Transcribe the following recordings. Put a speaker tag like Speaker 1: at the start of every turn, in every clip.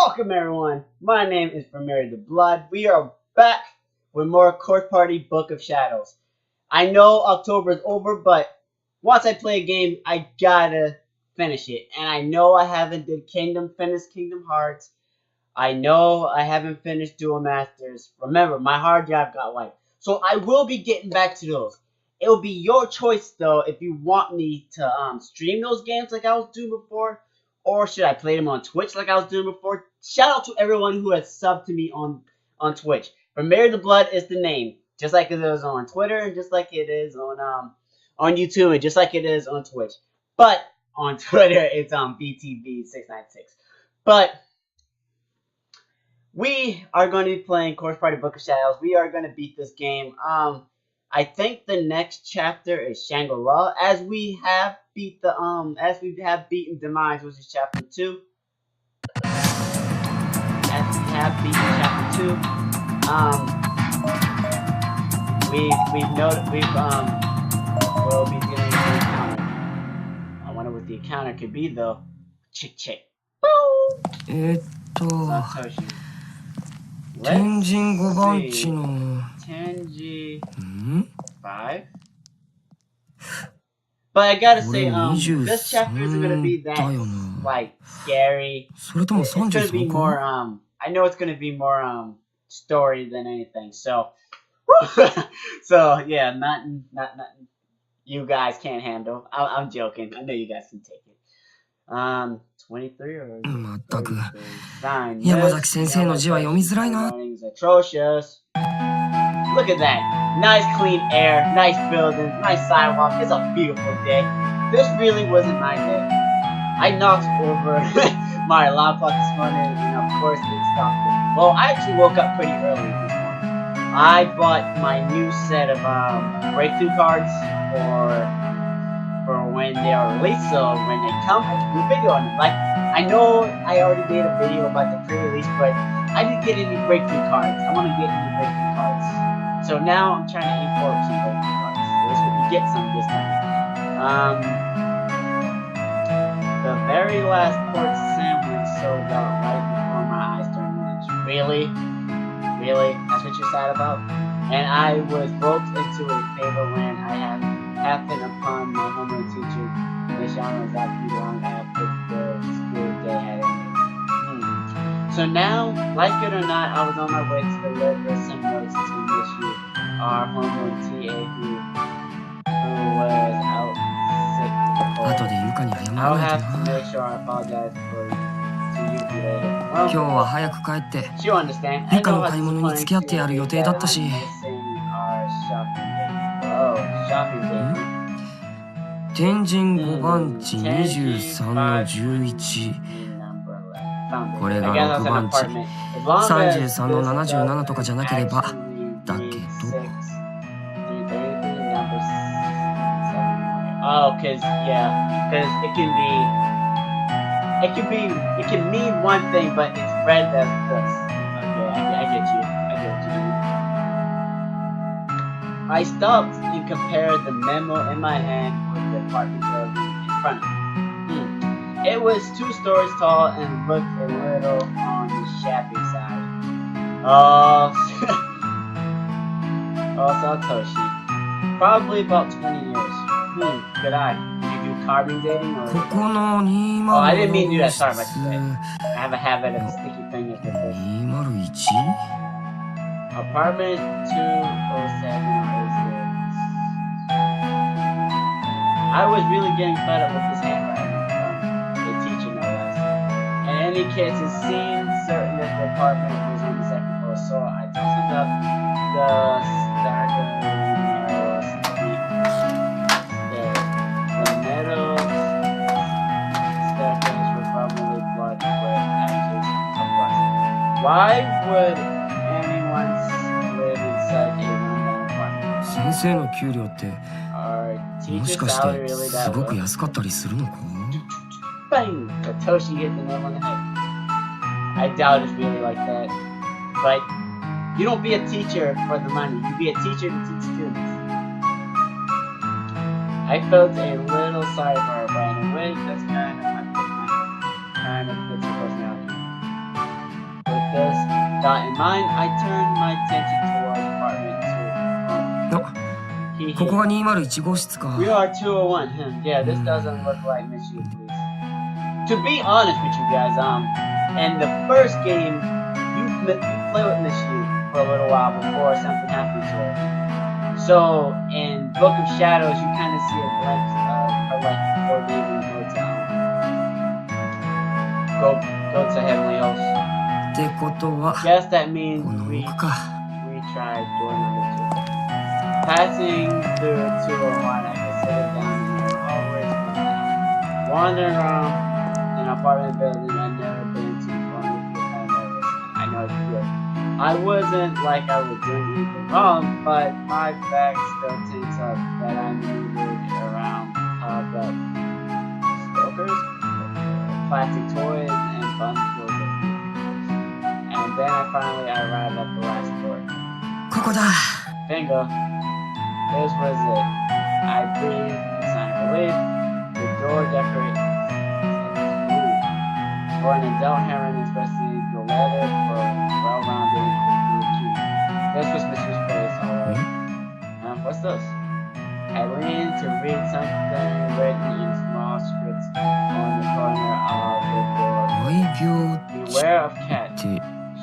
Speaker 1: Welcome everyone, my name is Vermillion TheBlood. We are back with more Court Party Book of Shadows. I know October is over, but once I play a game, I gotta finish it. And I know I haven't finished Kingdom Hearts. I know I haven't finished Duel Masters. Remember, my hard drive got wiped. So I will be getting back to those. It will be your choice though if you want me to stream those games like I was doing before. Or should I play them on Twitch like I was doing before? Shout out to everyone who has subbed to me on Twitch. Vermillion TheBlood is the name. Just like it is on Twitter and just like it is on YouTube and just like it is on Twitch. But on Twitter it's on BTV696. But we are going to be playing Court Party Book of Shadows. We are going to beat this game. I think the next chapter is Shangri-La, as we have beaten Demise, which is chapter 2. As we have beaten chapter 2, we'll be dealing with the encounter. I wonder what the encounter could be though. Chick. Boom. Satoshi.
Speaker 2: Tenjin 5番 地の
Speaker 1: Tenji 5? But I gotta say, this chapter isn't gonna be that, like, scary. It's gonna be more, I know it's gonna be more, story than anything, so, so, yeah, nothing you guys can't handle. I'm joking. I know you guys can take it. 23 or
Speaker 2: 全く山崎先生の字は読みづらいな。
Speaker 1: Atrocious. Look at that. Nice clean air, nice buildings, nice sidewalk. It's a beautiful day. This really wasn't my day. I knocked over my alarm clock this morning and of course it stopped working. Well, I actually woke up pretty early this morning. I bought my new set of breakthrough cards for when they are released, so when they come, I can do a video on them. Like, I know I already made a video about the pre-release, but I didn't get any breakthrough cards. I want to get any breakthrough cards. So now I'm trying to aim for some breakthrough cards. Let's hope we get some this time. The very last port sandwich sold out right before my eyes turned orange. Really? That's what you're sad about? And I was roped into a fatal land. I have happened upon my homeroom teacher, Miss Yamazaki, long after the school day had ended. So now, like it or not, I was on my way to deliver some notes to Miss Yu, our homeroom TA who was out sick with the cold. I'll have to make sure I apologize for to Yuki later. Well,
Speaker 2: 今日は早く帰って
Speaker 1: she'll understand.
Speaker 2: ゆかの買い物に付き合ってやる予定だったし。 天神5番地23の11。 これが6番地33の77とかじゃなければだけど。
Speaker 1: Oh, cause it can mean one thing, but it's read as this. Okay, I get you. I stopped and compared the memo in my hand with the apartment building in front of me. It was 2 stories tall and looked a little on the shabby side. Oh, Satoshi. Probably about 20 years. Good eye. Did you do carbon dating or? Oh, I didn't mean to do that. Sorry about that. I have a habit of sticky fingers with this.
Speaker 2: 201?
Speaker 1: Apartment 207. I was really getting fed up with this handwriting. The teacher no less. And any kids has seen certain that the apartment was on the 2nd floor, so I tossed up the stagger narrow street stairs. The metal staircase were probably blocked with patches of rust. Why would anyone live in such a rundown apartment?
Speaker 2: 先生の給料ってもしかしてすごく安かったりするのか?
Speaker 1: Bang! Satoshi hit the nail on the head. I doubt it's really like that. But you don't be a teacher for the money. You be a teacher to teach students. I felt a little sorry for her, but in a way, that's kind of fits her personality. thought in mind, I turned my attention toward apartment 2.
Speaker 2: ここが201号室か。
Speaker 1: We are 201. Yeah, this doesn't look like Michigan Police. To be honest with you guys, in the first game, you play with Michigan for a little while before something happens to her. So in Book of Shadows, you kind of see a glimpse of her life before they even go to Heavenly Host.
Speaker 2: ってことは
Speaker 1: Guess that means
Speaker 2: この
Speaker 1: we
Speaker 2: 奥か。
Speaker 1: tried door number 2. Passing through 201, I could sit down in the hallways from down. Wandering around an apartment building I'd never been to before, I know it's good. I wasn't like I was doing anything wrong, but my back still tense up that I maneuvered around piled up stokers, plastic toys, and bundles of vehicles. And then I finally arrived at the last door.
Speaker 2: ここだ。
Speaker 1: Bingo. This was it. I breathed a sigh of relief. The door decorated for an adult heron, especially the leather for well-rounded and key. This was Mr. Space, alright. What's this? I leaned to read something written in small scripts on the corner of the door.
Speaker 2: 愛病
Speaker 1: Beware of cats.
Speaker 2: って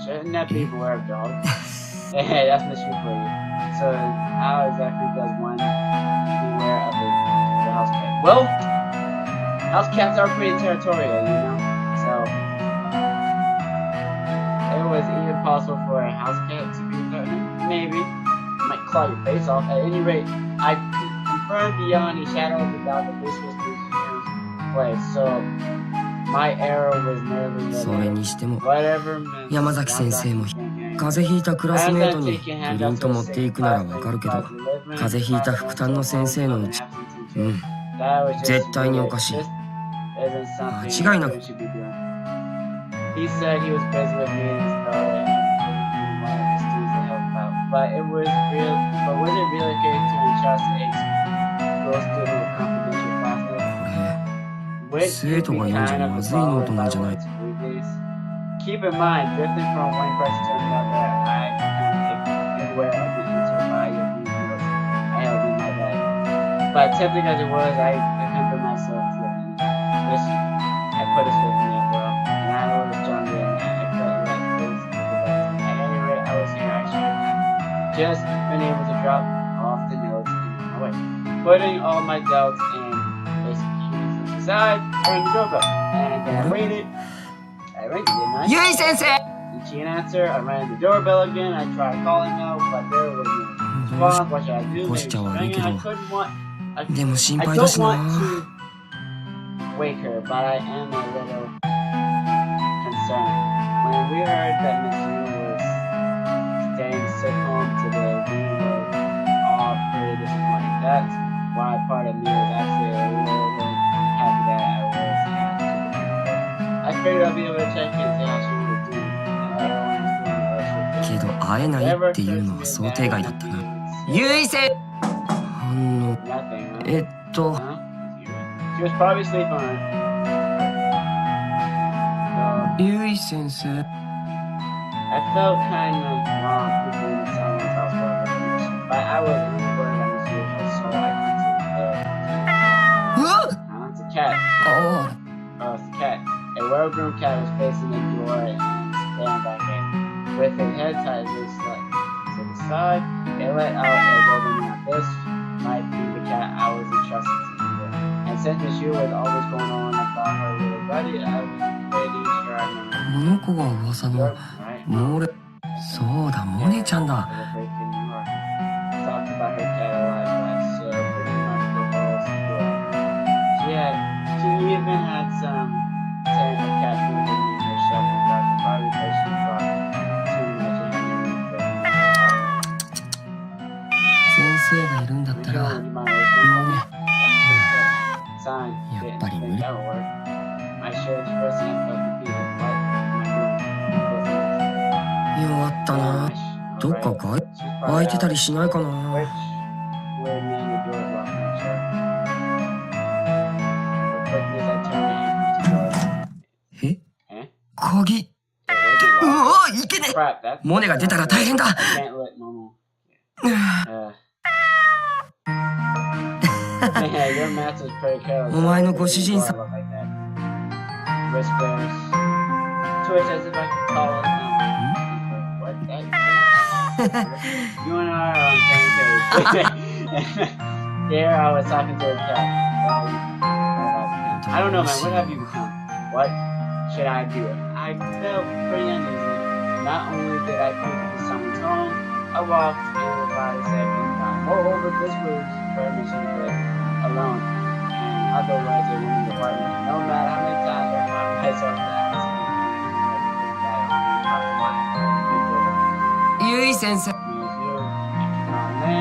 Speaker 1: Shouldn't that be beware of dogs? Hey, that's mystery for you. So, how exactly does one beware of the house cat? Well, house cats are pretty territorial, you know? So, it was even possible for a house cat to be threatening. Maybe. It might claw your face off. At any rate, I confirmed beyond a shadow of a doubt that this was the place. So, my arrow was nearly
Speaker 2: それにしても
Speaker 1: whatever
Speaker 2: 山崎先生も風邪ひいたクラスメートにプリント持っていくならわかるけど、風邪ひいた副担の先生のうち、絶対におかしい。間違いなく。
Speaker 1: He said he was busy with meetings though and wanted the students to help out. But was it really okay to entrust a girl student with confidential class notes?
Speaker 2: これ、生徒が読んじゃまずいノートなんじゃない？
Speaker 1: Keep in mind, drifting from one person to another, I became aware of the interplay of these notes I held in my bag. But tempting as it was, I accompanied myself to it. Which I put his faith in me after all, and I was stronger than that. I couldn't let those get the best. At any rate, I was here. I should have just been able to drop off the notes and away. Putting all my doubts and excuses aside, I rang the doorbell, and then I waited. I rang it, didn't I?
Speaker 2: Yui sensei!
Speaker 1: Did she answer? I rang the doorbell again. I tried calling her, but there was no response. What should I do? Maybe she's ringing. I couldn't want. I don't want to wake her, but I am a little concerned. When we heard that Miss Yu was staying sick home today, we were all pretty disappointed. That's why part of me was actually a little happy that I was asked to be there. I figured I'd be able to check in and see how she was doing. And everyone was doing what she was doing.
Speaker 2: けど会えないっていうのは想定外だったな。ゆいせん！She
Speaker 1: was probably sleeping on it.
Speaker 2: ゆい先生。
Speaker 1: I felt kind of wrong sleeping in someone's house for a week, but I was unaware that Miss Yu was so it's a cat. Oh, it's a cat. A well-groomed cat was facing the door and staring back at it. With its head tied to the side, it let out a golden meow. This might be the cat I was entrusted to do. And since Miss Yu was always going on about her little buddy, I was pretty sure I knew.
Speaker 2: この子が噂のモレ。そうだ、モネちゃんだ。
Speaker 1: She even had some terrible cat food in her shelf and probably because she bought too much and hadn't even put it in
Speaker 2: 先生がいるんだったら、モネ。やっぱり無理。弱ったな。どっか開いてたりしないかな。え？鍵。
Speaker 1: can't
Speaker 2: う
Speaker 1: lock.
Speaker 2: おいけね
Speaker 1: Crap, that's
Speaker 2: モネが出たら大変だ
Speaker 1: I can't let Momo. Yeah, your match is pretty careless.
Speaker 2: お前のご主人
Speaker 1: Door
Speaker 2: さ
Speaker 1: look like that. Whispers. Twitch as if I could call it. What? That? You and I are on the same page. There I was talking to a cat. I don't know, man. What have you become? What should I do? I felt pretty uneasy. Not only did I think it was someone's home, I walked in about a second time. Moreover, this was where Mission lived alone. And otherwise, it wouldn't be apartment. No matter how many times I found myself down the street,
Speaker 2: ゆい先生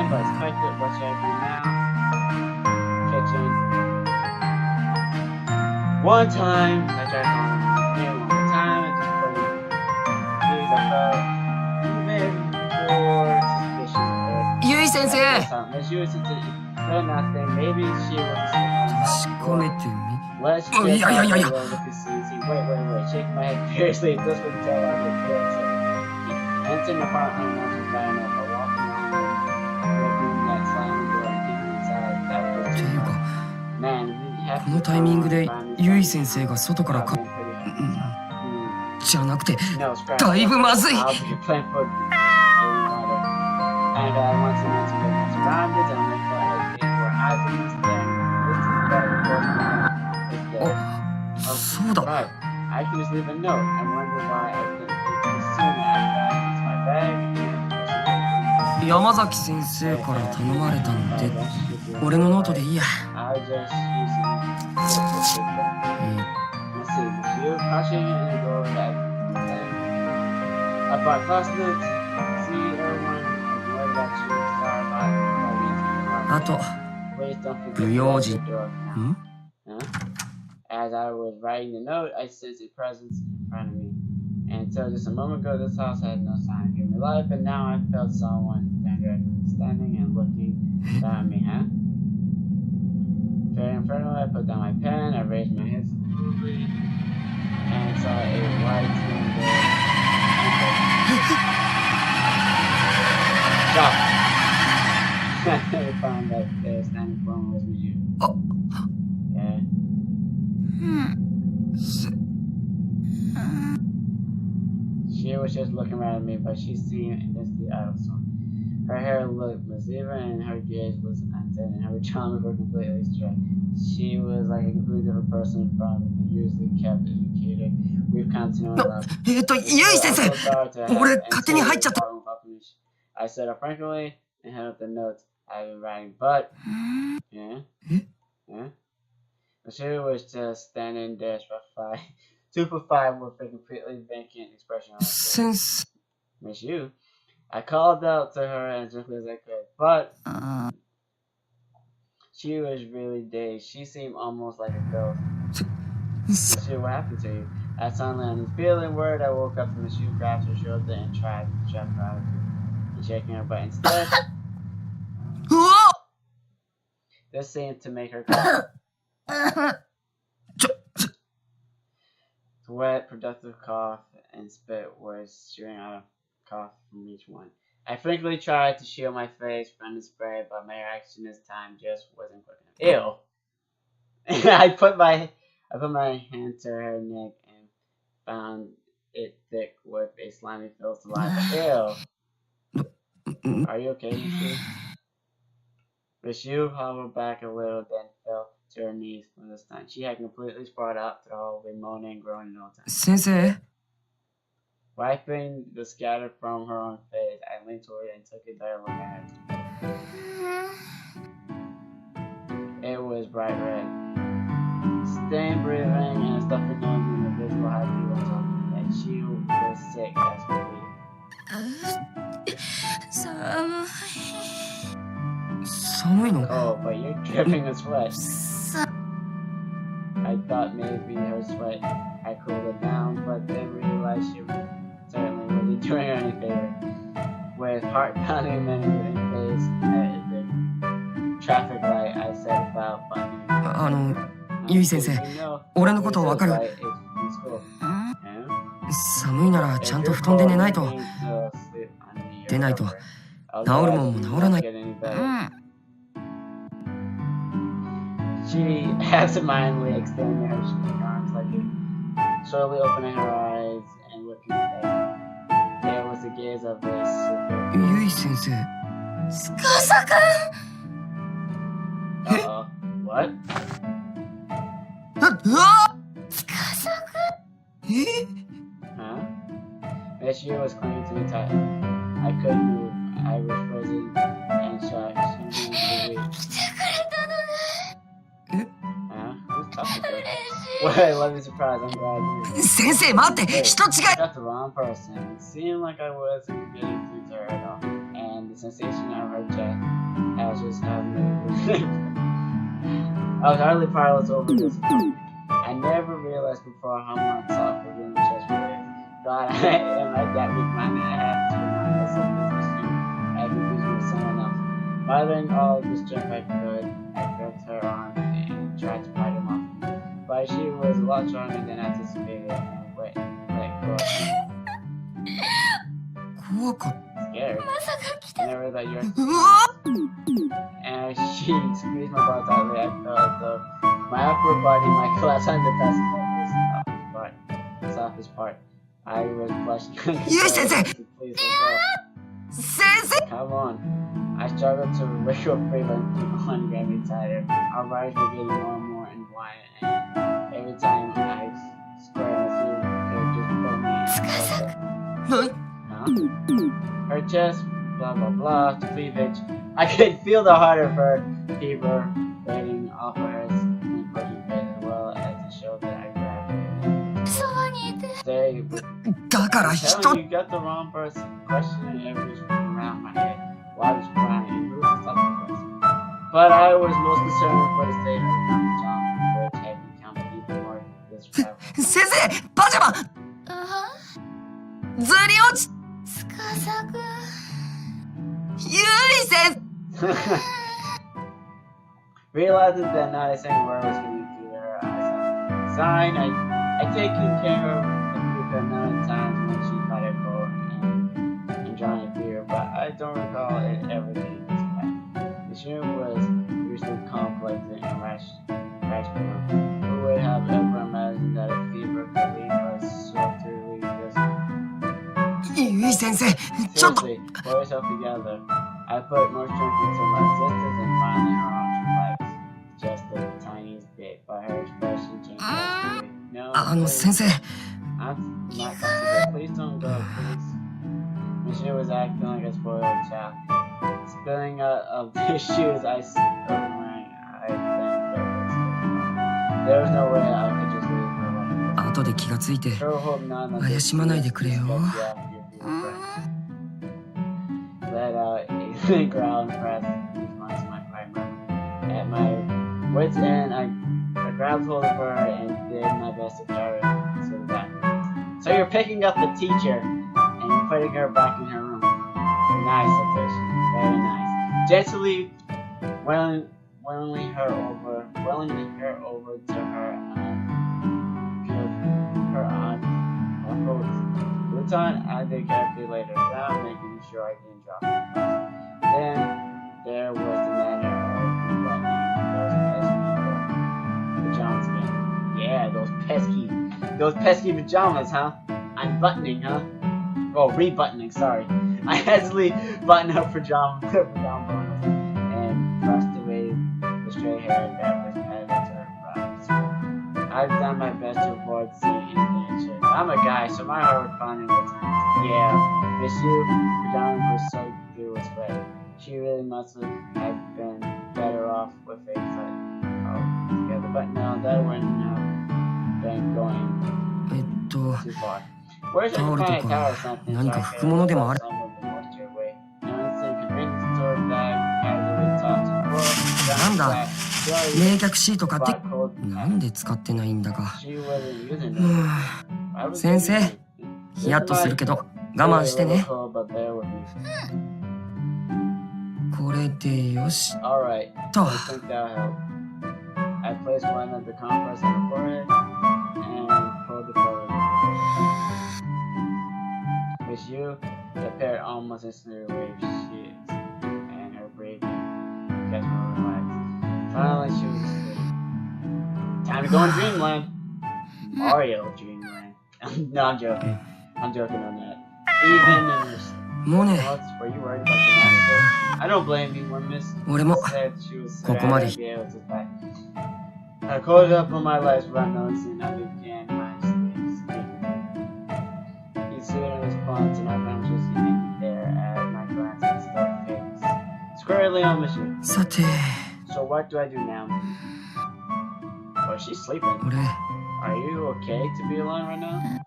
Speaker 1: but expected. What should I do now? Kitchen. One time, I tried calling him one more time. It's just funny. Please, I felt even more suspicious.
Speaker 2: ゆい先生
Speaker 1: She was still nothing. Maybe she was asleep.
Speaker 2: 確かめてみ
Speaker 1: Let's just
Speaker 2: いやいやいやいや
Speaker 1: have a look and see. Wait. Shake my head fiercely. This would tell I was good. Entering the apartment once was bad enough. I walked around and opening that sliding door and peeking inside. That was
Speaker 2: っていうか
Speaker 1: man. We have
Speaker 2: このタイミングでゆい先生が外からか
Speaker 1: pretty hard.
Speaker 2: じゃなくて
Speaker 1: No, scrap.
Speaker 2: だいぶまずい
Speaker 1: I'll be playing football. And once again to get my surroundings, I'll make that like where I've been staring. This is better than
Speaker 2: あそうだ
Speaker 1: Right. I can just leave a note. I wonder why I didn't think to assume that I got into my bag.
Speaker 2: 山崎先生から頼まれたので俺のノートでいいや
Speaker 1: I'll just use it. Let's see. You crushing in the door that I bought class notes. See everyone. Worry about you. Sorry about
Speaker 2: あと
Speaker 1: Please don't forget
Speaker 2: 不
Speaker 1: to
Speaker 2: 用
Speaker 1: lock
Speaker 2: 心
Speaker 1: the door.
Speaker 2: ん
Speaker 1: Huh? As I was writing the note, I sensed a presence in front of me. And until just a moment ago, this house had no sign of human life, and now I felt someone standing and looking down at me, huh? Very infernal, I put down my pen, I raised my head slowly, and saw a white skin there. Stop! I found that there standing for me was you. Yeah.
Speaker 2: す
Speaker 1: She was just looking right at me, but she seemed intensely out of sorts. Her hair looked misleading, and her gaze was unsteady, and her charms were completely straight. She was like a completely different person from the usually kept educated. We've come to know love.
Speaker 2: ゆい先生 俺勝手に入っちゃった
Speaker 1: I stood up frankly and held up the notes I've been writing, but yeah. But she was just standing there, stupefied with a completely vacant expression on her face.
Speaker 2: 先生
Speaker 1: Miss you. I called out to her as quickly as I could, but she was really dazed. She seemed almost like a ghost. Miss you, what happened to you? I suddenly on this feeling word, I woke up to Miss you, grabbed her shoulder, and tried to shove her out of it, and shaking her, but instead,
Speaker 2: うわ
Speaker 1: this seemed to make her cough. Wet, productive cough and spit was shooting out of cough from each one. I frankly tried to shield my face from the spray, but my reaction this time just wasn't quick enough. Ew! I put my hand to her neck and found it thick with a slimy filled saliva. Ew! Are you okay, Miss? Miss Yu hobbled back a little, then fell to her knees from this time. She had completely sprawled out to the hallway, moaning and groaning all the time.
Speaker 2: 先生
Speaker 1: Wiping the scatter from her own face, I leaned toward her and took a dire look at her. It was bright red. Stained breathing and stuffing nose in the visible high view of something, and she was sick as could be.
Speaker 2: 寒いの
Speaker 1: Oh, but you're dripping in sweat. I thought maybe her sweat had cooled her down, but then realized she certainly wasn't doing her any favor. With heart pounding and getting face at the traffic light, I set about finding.
Speaker 2: ゆい先生俺のことわかる
Speaker 1: Yeah?
Speaker 2: 寒いならちゃんと布団で寝ないと。でないと治るもんも治らない。
Speaker 1: She absentmindly extended her arms like it, slowly opening her eyes and looking back. There was the gaze of this.
Speaker 2: ゆい先生。
Speaker 3: 司くん。
Speaker 1: What?
Speaker 2: うわ！
Speaker 3: 司くん。
Speaker 1: Huh? As she was clinging to me tight. I couldn't move. I was frozen and shocked. She began to weep.
Speaker 3: 来てくれたのね。
Speaker 1: Huh? Who's talking to her? Well, I love you surprised. I'm glad you.
Speaker 2: 先生待って、人違い。
Speaker 1: I got the wrong person. It seemed like I wasn't getting through to her at all. And the sensation of her chest has just had me. I was hardly powerless over this. I never realized before how much software in the chest was. God, I am like that weak-minded. I have to remind myself this machine. I have been busy with someone else. Gathering all the strength I could, I grabbed her arm and tried to fight him off. But she was a lot stronger than anticipated and let go of me.
Speaker 2: 怖かった。
Speaker 1: Scared.
Speaker 3: まさか来て。
Speaker 1: Never that you're.
Speaker 2: うわ！
Speaker 1: And she squeezed my body tightly. I felt my upper body might collapse on the best part, the softest part. I was blushing.
Speaker 2: Yes, sensei.
Speaker 1: Please let go.
Speaker 2: 先生！
Speaker 1: Come on. I struggled to wriggle free, but keep on grabbing tighter. Our bodies were getting more and more entwined, and every time I squared my feet, could just pull me closer. Huh? Her chest, blah blah blah, cleavage. I could feel the heart of her fever radiating off of her pushing face as well as the shoulder I grabbed.
Speaker 3: そばにいて。
Speaker 1: They
Speaker 2: だから人。
Speaker 1: telling you got the wrong person. Questioning every around my head while I was crying and losing self-defense. But I was most concerned for the state of the John, which had become even more disrespectful.
Speaker 2: 先生、パジャマ。ずり落ち。
Speaker 3: 司くん。
Speaker 2: ゆい先生。
Speaker 1: Realizing that not a single word was getting through her eyes. Sign, I taken care of the million times when she tried to go and drown in fear, but I don't recall it ever being this bad. The stream was usually complex and rational. Who would have ever imagined that a fever could lead us so to leave this?
Speaker 2: ゆい先生、ちょっと。
Speaker 1: Seriously, pull yourself together. I put more strength into my resistance and finally her arms relaxed. Just the tiniest bit, but her expression changed drastically. No,
Speaker 2: 先生。
Speaker 1: I'm not comfortable. Please don't go, please. When she was acting like a spoiled child, spilling out of the shoes I was wearing, I think there was no way I could just leave her like this.
Speaker 2: 後で気がついて
Speaker 1: Sure hope none of
Speaker 2: 怪
Speaker 1: this
Speaker 2: しまないでくれよ。
Speaker 1: let out a growl and pressed these months my primer. At my wits' end, I grabbed hold of her and did my best to carry her to the back. So you're picking up the teacher and putting her back in her room. Nice, Satoshi. Very nice. Gently wheeling her over to her futon. I did carefully later down, making sure I didn't drop it. Then there was the matter of unbuttoning those pajamas again. Yeah, those pesky pajamas, huh? Unbuttoning, huh? Oh, rebuttoning, sorry. I hastily buttoned her pajama bottoms and brushed away the stray hair that was added to her brows. I've done my best to avoid seeing anything. I'm a guy, so my heart was pounding at times. Yeah, Miss you, pajama was soaked through with sweat. She really must have been better off with a cut. Oh, together, but no, that wouldn't have been going too far. Where's your planet tower or something?
Speaker 2: 何か拭くものでもある。 なんだ、冷却シート買って。なんで使ってないんだか。先生、ヒヤッとするけど我慢してね。これでよしと。I placed one of the compress on her forehead and pulled the cover.
Speaker 1: was you. The parrot almost instantly waved shit, and her breathing gets more relaxed. Finally, she was asleep. Time to go in Dreamland. Mario Dreamland. No, I'm joking. I'm joking on that. Even in her thoughts, were you worried about your master? I don't blame you when Miss said she was sad I'd be able to back. I caught up on my legs without noticing. I began my sleep. He's sitting in his pants and I'm just sitting there as my glances start fades. Squarely on the shoe. So what do I do now? Oh, she's sleeping. Are you okay to be alone right now?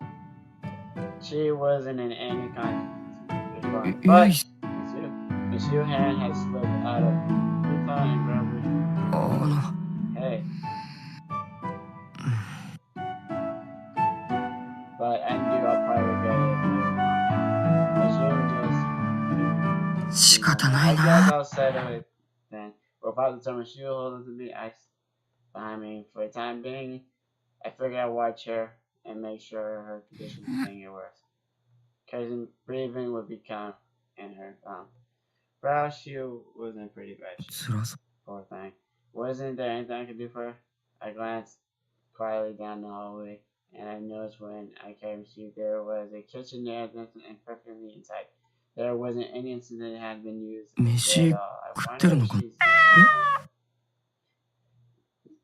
Speaker 1: She wasn't in any kind of response, but Monsieur hand had slipped out of the phone and grabbed it. Hey. But I knew I'll probably regret it. Monsieur just... I guess I'll settle it then. Without the time Monsieur holding to me, for the time being, I figured I'd watch her and make sure her condition didn't get worse. Cousin breathing would become in her brow. She was in pretty bad shape. Poor thing. Wasn't there anything I could do for her? I glanced quietly down the hallway, and I noticed when I came to there was a kitchen there and perfectly inside. There wasn't any incident that had been used at all. I wondered if she's...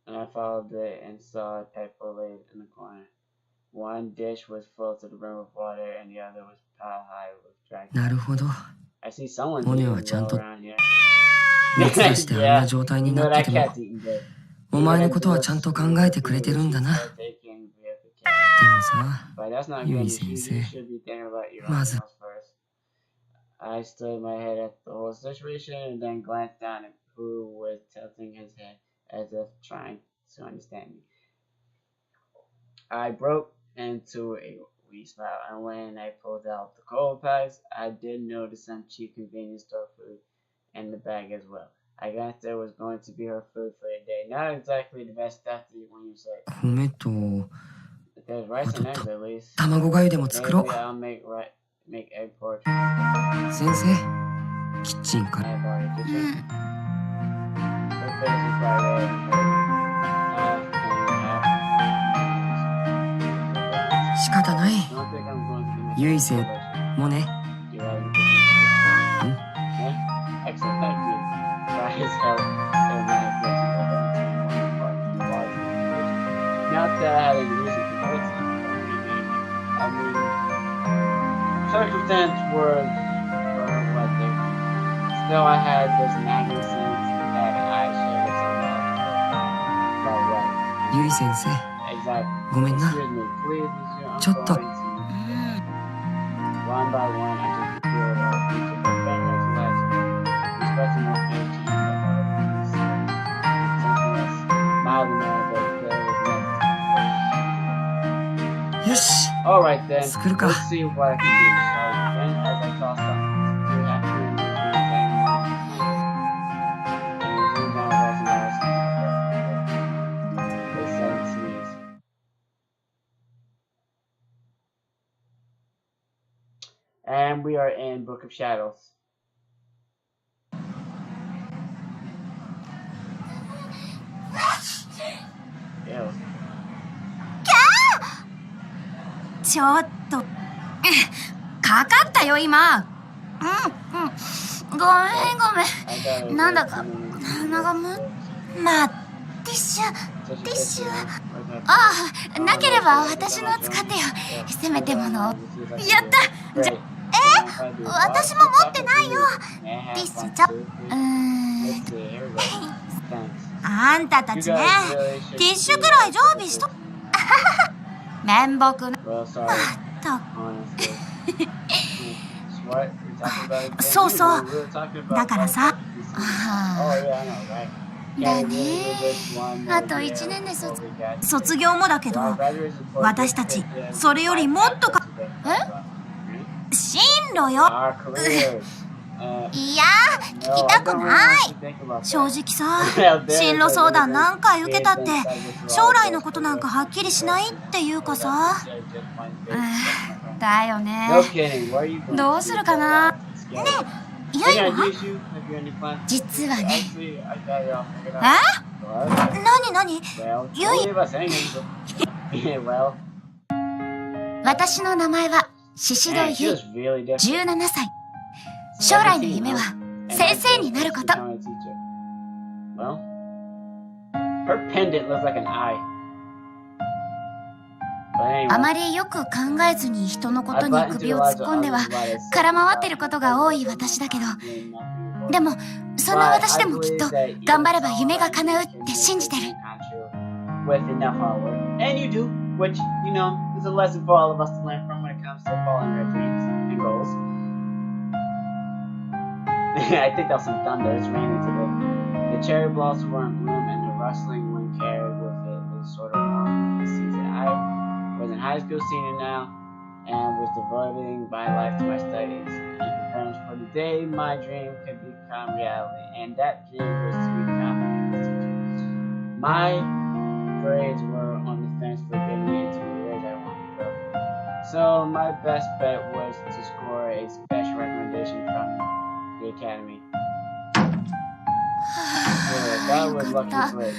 Speaker 1: And I followed it and saw a paper laid in the corner. One dish was full to the brim with water, and the other was piled high with dried grass. I see someone's eating well around here. Yeah, you know that cat's eating good.
Speaker 2: お前のことはちゃんと考えてくれてるんだな。でもさ、ゆい先生、まず。
Speaker 1: I stood my head at the whole situation and then glanced down at who was tilting his head as if trying to understand me. I broke into a wee smile, and when I pulled out the cold pies, I did notice some cheap convenience store food in the bag as well. I guess there was going to be her food for the day. Not exactly the best stuff to eat when you say.
Speaker 2: 米と
Speaker 1: There's rice and eggs at least.
Speaker 2: 卵がゆでも作ろう。
Speaker 1: Maybe I'll make egg porridge.
Speaker 2: 先生、キッチンから。仕方ない。ゆい先もね。
Speaker 1: Excellent, thank you. By his help, not that I had any reason to go to him. I mean, circumstances were what they were. Still, I had this nagging sense that I should have survived. But what?
Speaker 2: ゆい先生。
Speaker 1: Exactly.
Speaker 2: ごめんな。
Speaker 1: Excuse me, please, monsieur.
Speaker 2: ちょっと。
Speaker 1: One by one, I took the field of each of the fingers left. Respecting my age and Alright then, let's see what I can do. So then, as I tossed up, you have to remove anything wrong. And resume my resonance. They said sneeze. And we are in Book of Shadows. Ew.
Speaker 3: ちょっとかかったよ今。ごめんなんだか鼻がまあティッシュああなければ私の使ってよせめてものやったじゃ私も持ってないよティッシュあんたたちねティッシュくらい常備しと面目なそうだからさだねあと1年で卒業もだけど私たちそれよりもっと進路よいや聞きたくない正直さ進路相談何回受けたって将来のことなんかはっきりしないっていうかさだよね。
Speaker 1: No kidding. Where are you going?
Speaker 3: どうするかな。ねえ、ゆい
Speaker 1: Can I
Speaker 3: は
Speaker 1: use you? Have you any fun?
Speaker 3: 実はね。
Speaker 1: Actually, I got it all figured out.
Speaker 3: え？
Speaker 1: What?
Speaker 3: なになに？
Speaker 1: Well,
Speaker 3: ゆ
Speaker 1: don't
Speaker 3: い。
Speaker 1: leave us hanging. Yeah, well.
Speaker 3: 私の名前は宍戸
Speaker 1: Man, she
Speaker 3: ゆい。
Speaker 1: was really different.
Speaker 3: 17歳。将来の夢は
Speaker 1: And
Speaker 3: 先
Speaker 1: my
Speaker 3: 生になる
Speaker 1: goal
Speaker 3: こ
Speaker 1: is
Speaker 3: と。
Speaker 1: to become a teacher. Well, her pendant looks like an eye. But
Speaker 3: あ
Speaker 1: anyway,
Speaker 3: まりよく考えずに人のこと
Speaker 1: I
Speaker 3: に
Speaker 1: buttoned
Speaker 3: 首
Speaker 1: to
Speaker 3: を
Speaker 1: the
Speaker 3: 突っ
Speaker 1: larger
Speaker 3: 込んでは
Speaker 1: audience
Speaker 3: 空回ってることが多い私だけど、
Speaker 1: doing nothing.
Speaker 3: でもそんな
Speaker 1: But
Speaker 3: 私
Speaker 1: I
Speaker 3: でもきっ
Speaker 1: believe
Speaker 3: と
Speaker 1: that
Speaker 3: 頑
Speaker 1: even
Speaker 3: 張れば
Speaker 1: small
Speaker 3: 夢が叶うっ
Speaker 1: dreams
Speaker 3: て
Speaker 1: can
Speaker 3: 信
Speaker 1: make
Speaker 3: じて
Speaker 1: a
Speaker 3: る。
Speaker 1: dream come true with enough hard work. And you do, which, you know, is a lesson for all of us to learn from when it comes to following our dreams and goals. I think that was some thunder. It's raining today. The cherry blossoms were in bloom, and the rustling wind carried with it a sort of warmth of the season. I was in high school senior now, and was devoting my life to my studies and preparing for the day my dream could become reality. And that dream was to become an English teacher. My grades were on the fence for getting me into the careers I wanted to go. So my best bet was to score a special recommendation from the academy. Yeah, that was lucky break.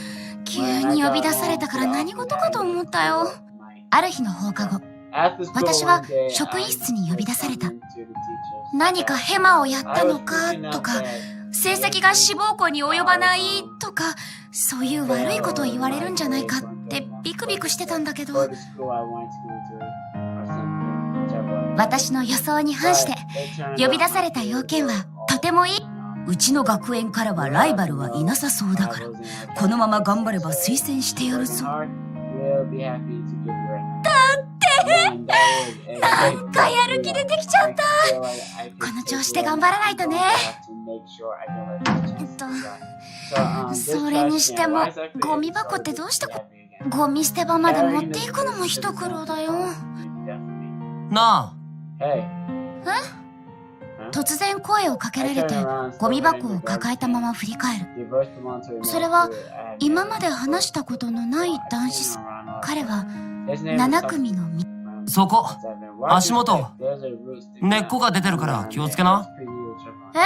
Speaker 3: 急に呼び出されたから何事かと思ったよ。ある日の放課後、私は職員室に呼び出された。何かヘマをやったのかとか、成績が志望校に及ばないとか、そういう悪いことを言われるんじゃないかってビクビクしてたんだけど、私の予想に反して呼び出された要件はとてもいい。うちの学園からはライバルはいなさそうだから、このまま頑張れば推薦してやるぞ。だってなんかやる気出てきちゃった。この調子で頑張らないとね。それにしてもゴミ箱ってどうしてゴミ捨て場まで持っていくのも一苦労だよ。
Speaker 2: なあ。
Speaker 3: 突然声をかけられてゴミ箱を抱えたまま振り返る。それは今まで話したことのない男子。彼は7組の
Speaker 2: そこ、足元、根っこが出てるから気をつけな。
Speaker 3: え？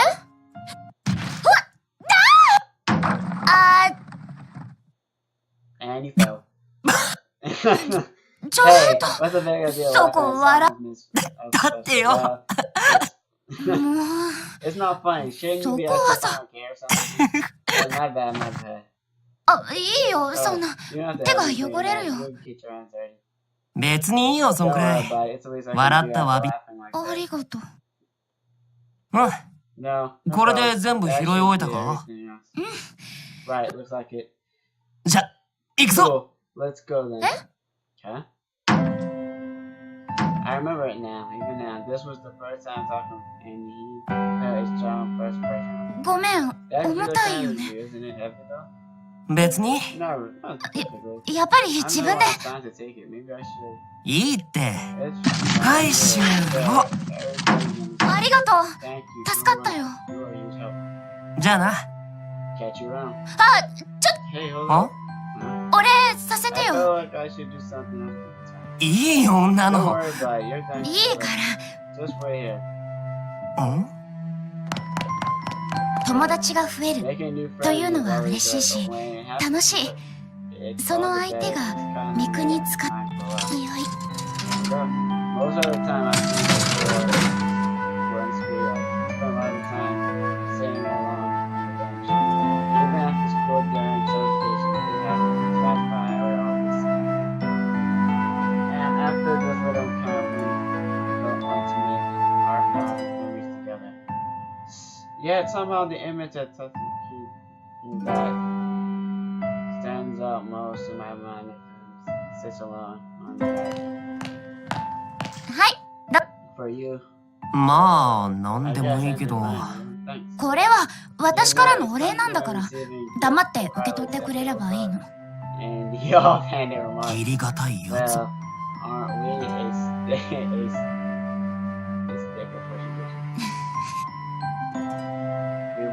Speaker 3: あちょっとそこ笑
Speaker 2: だってよ。
Speaker 3: もうそこはさいいよ、そんな手が汚れるよ。
Speaker 2: 別にいいよ、そんくらい。笑ったわび。
Speaker 3: ありがとう。
Speaker 2: これで全部拾い終えたか？じゃ、行くぞ。
Speaker 1: I remember it now, even now. This was the first time talking, and he had a strong first impression.
Speaker 3: ごめん、重たいよね。
Speaker 2: 別に。
Speaker 3: やっぱり自分で。
Speaker 2: いいって。はい、終了。
Speaker 3: ありがとう。助かったよ。
Speaker 2: じゃあな。
Speaker 3: 俺させてよ。
Speaker 2: いいよ、女の。
Speaker 3: いいから。友達が増えるというのは嬉しいし、楽しい。その相手が三国使ってよい。
Speaker 1: Yet somehow the image that that stands out most in my mind sits alone on the bed.
Speaker 3: はい。
Speaker 1: For you.
Speaker 2: まあ、なんでもいいけど。
Speaker 3: これは私からのお礼なんだから、黙って受け取ってくれればいいの。
Speaker 2: 義理がたいやつ。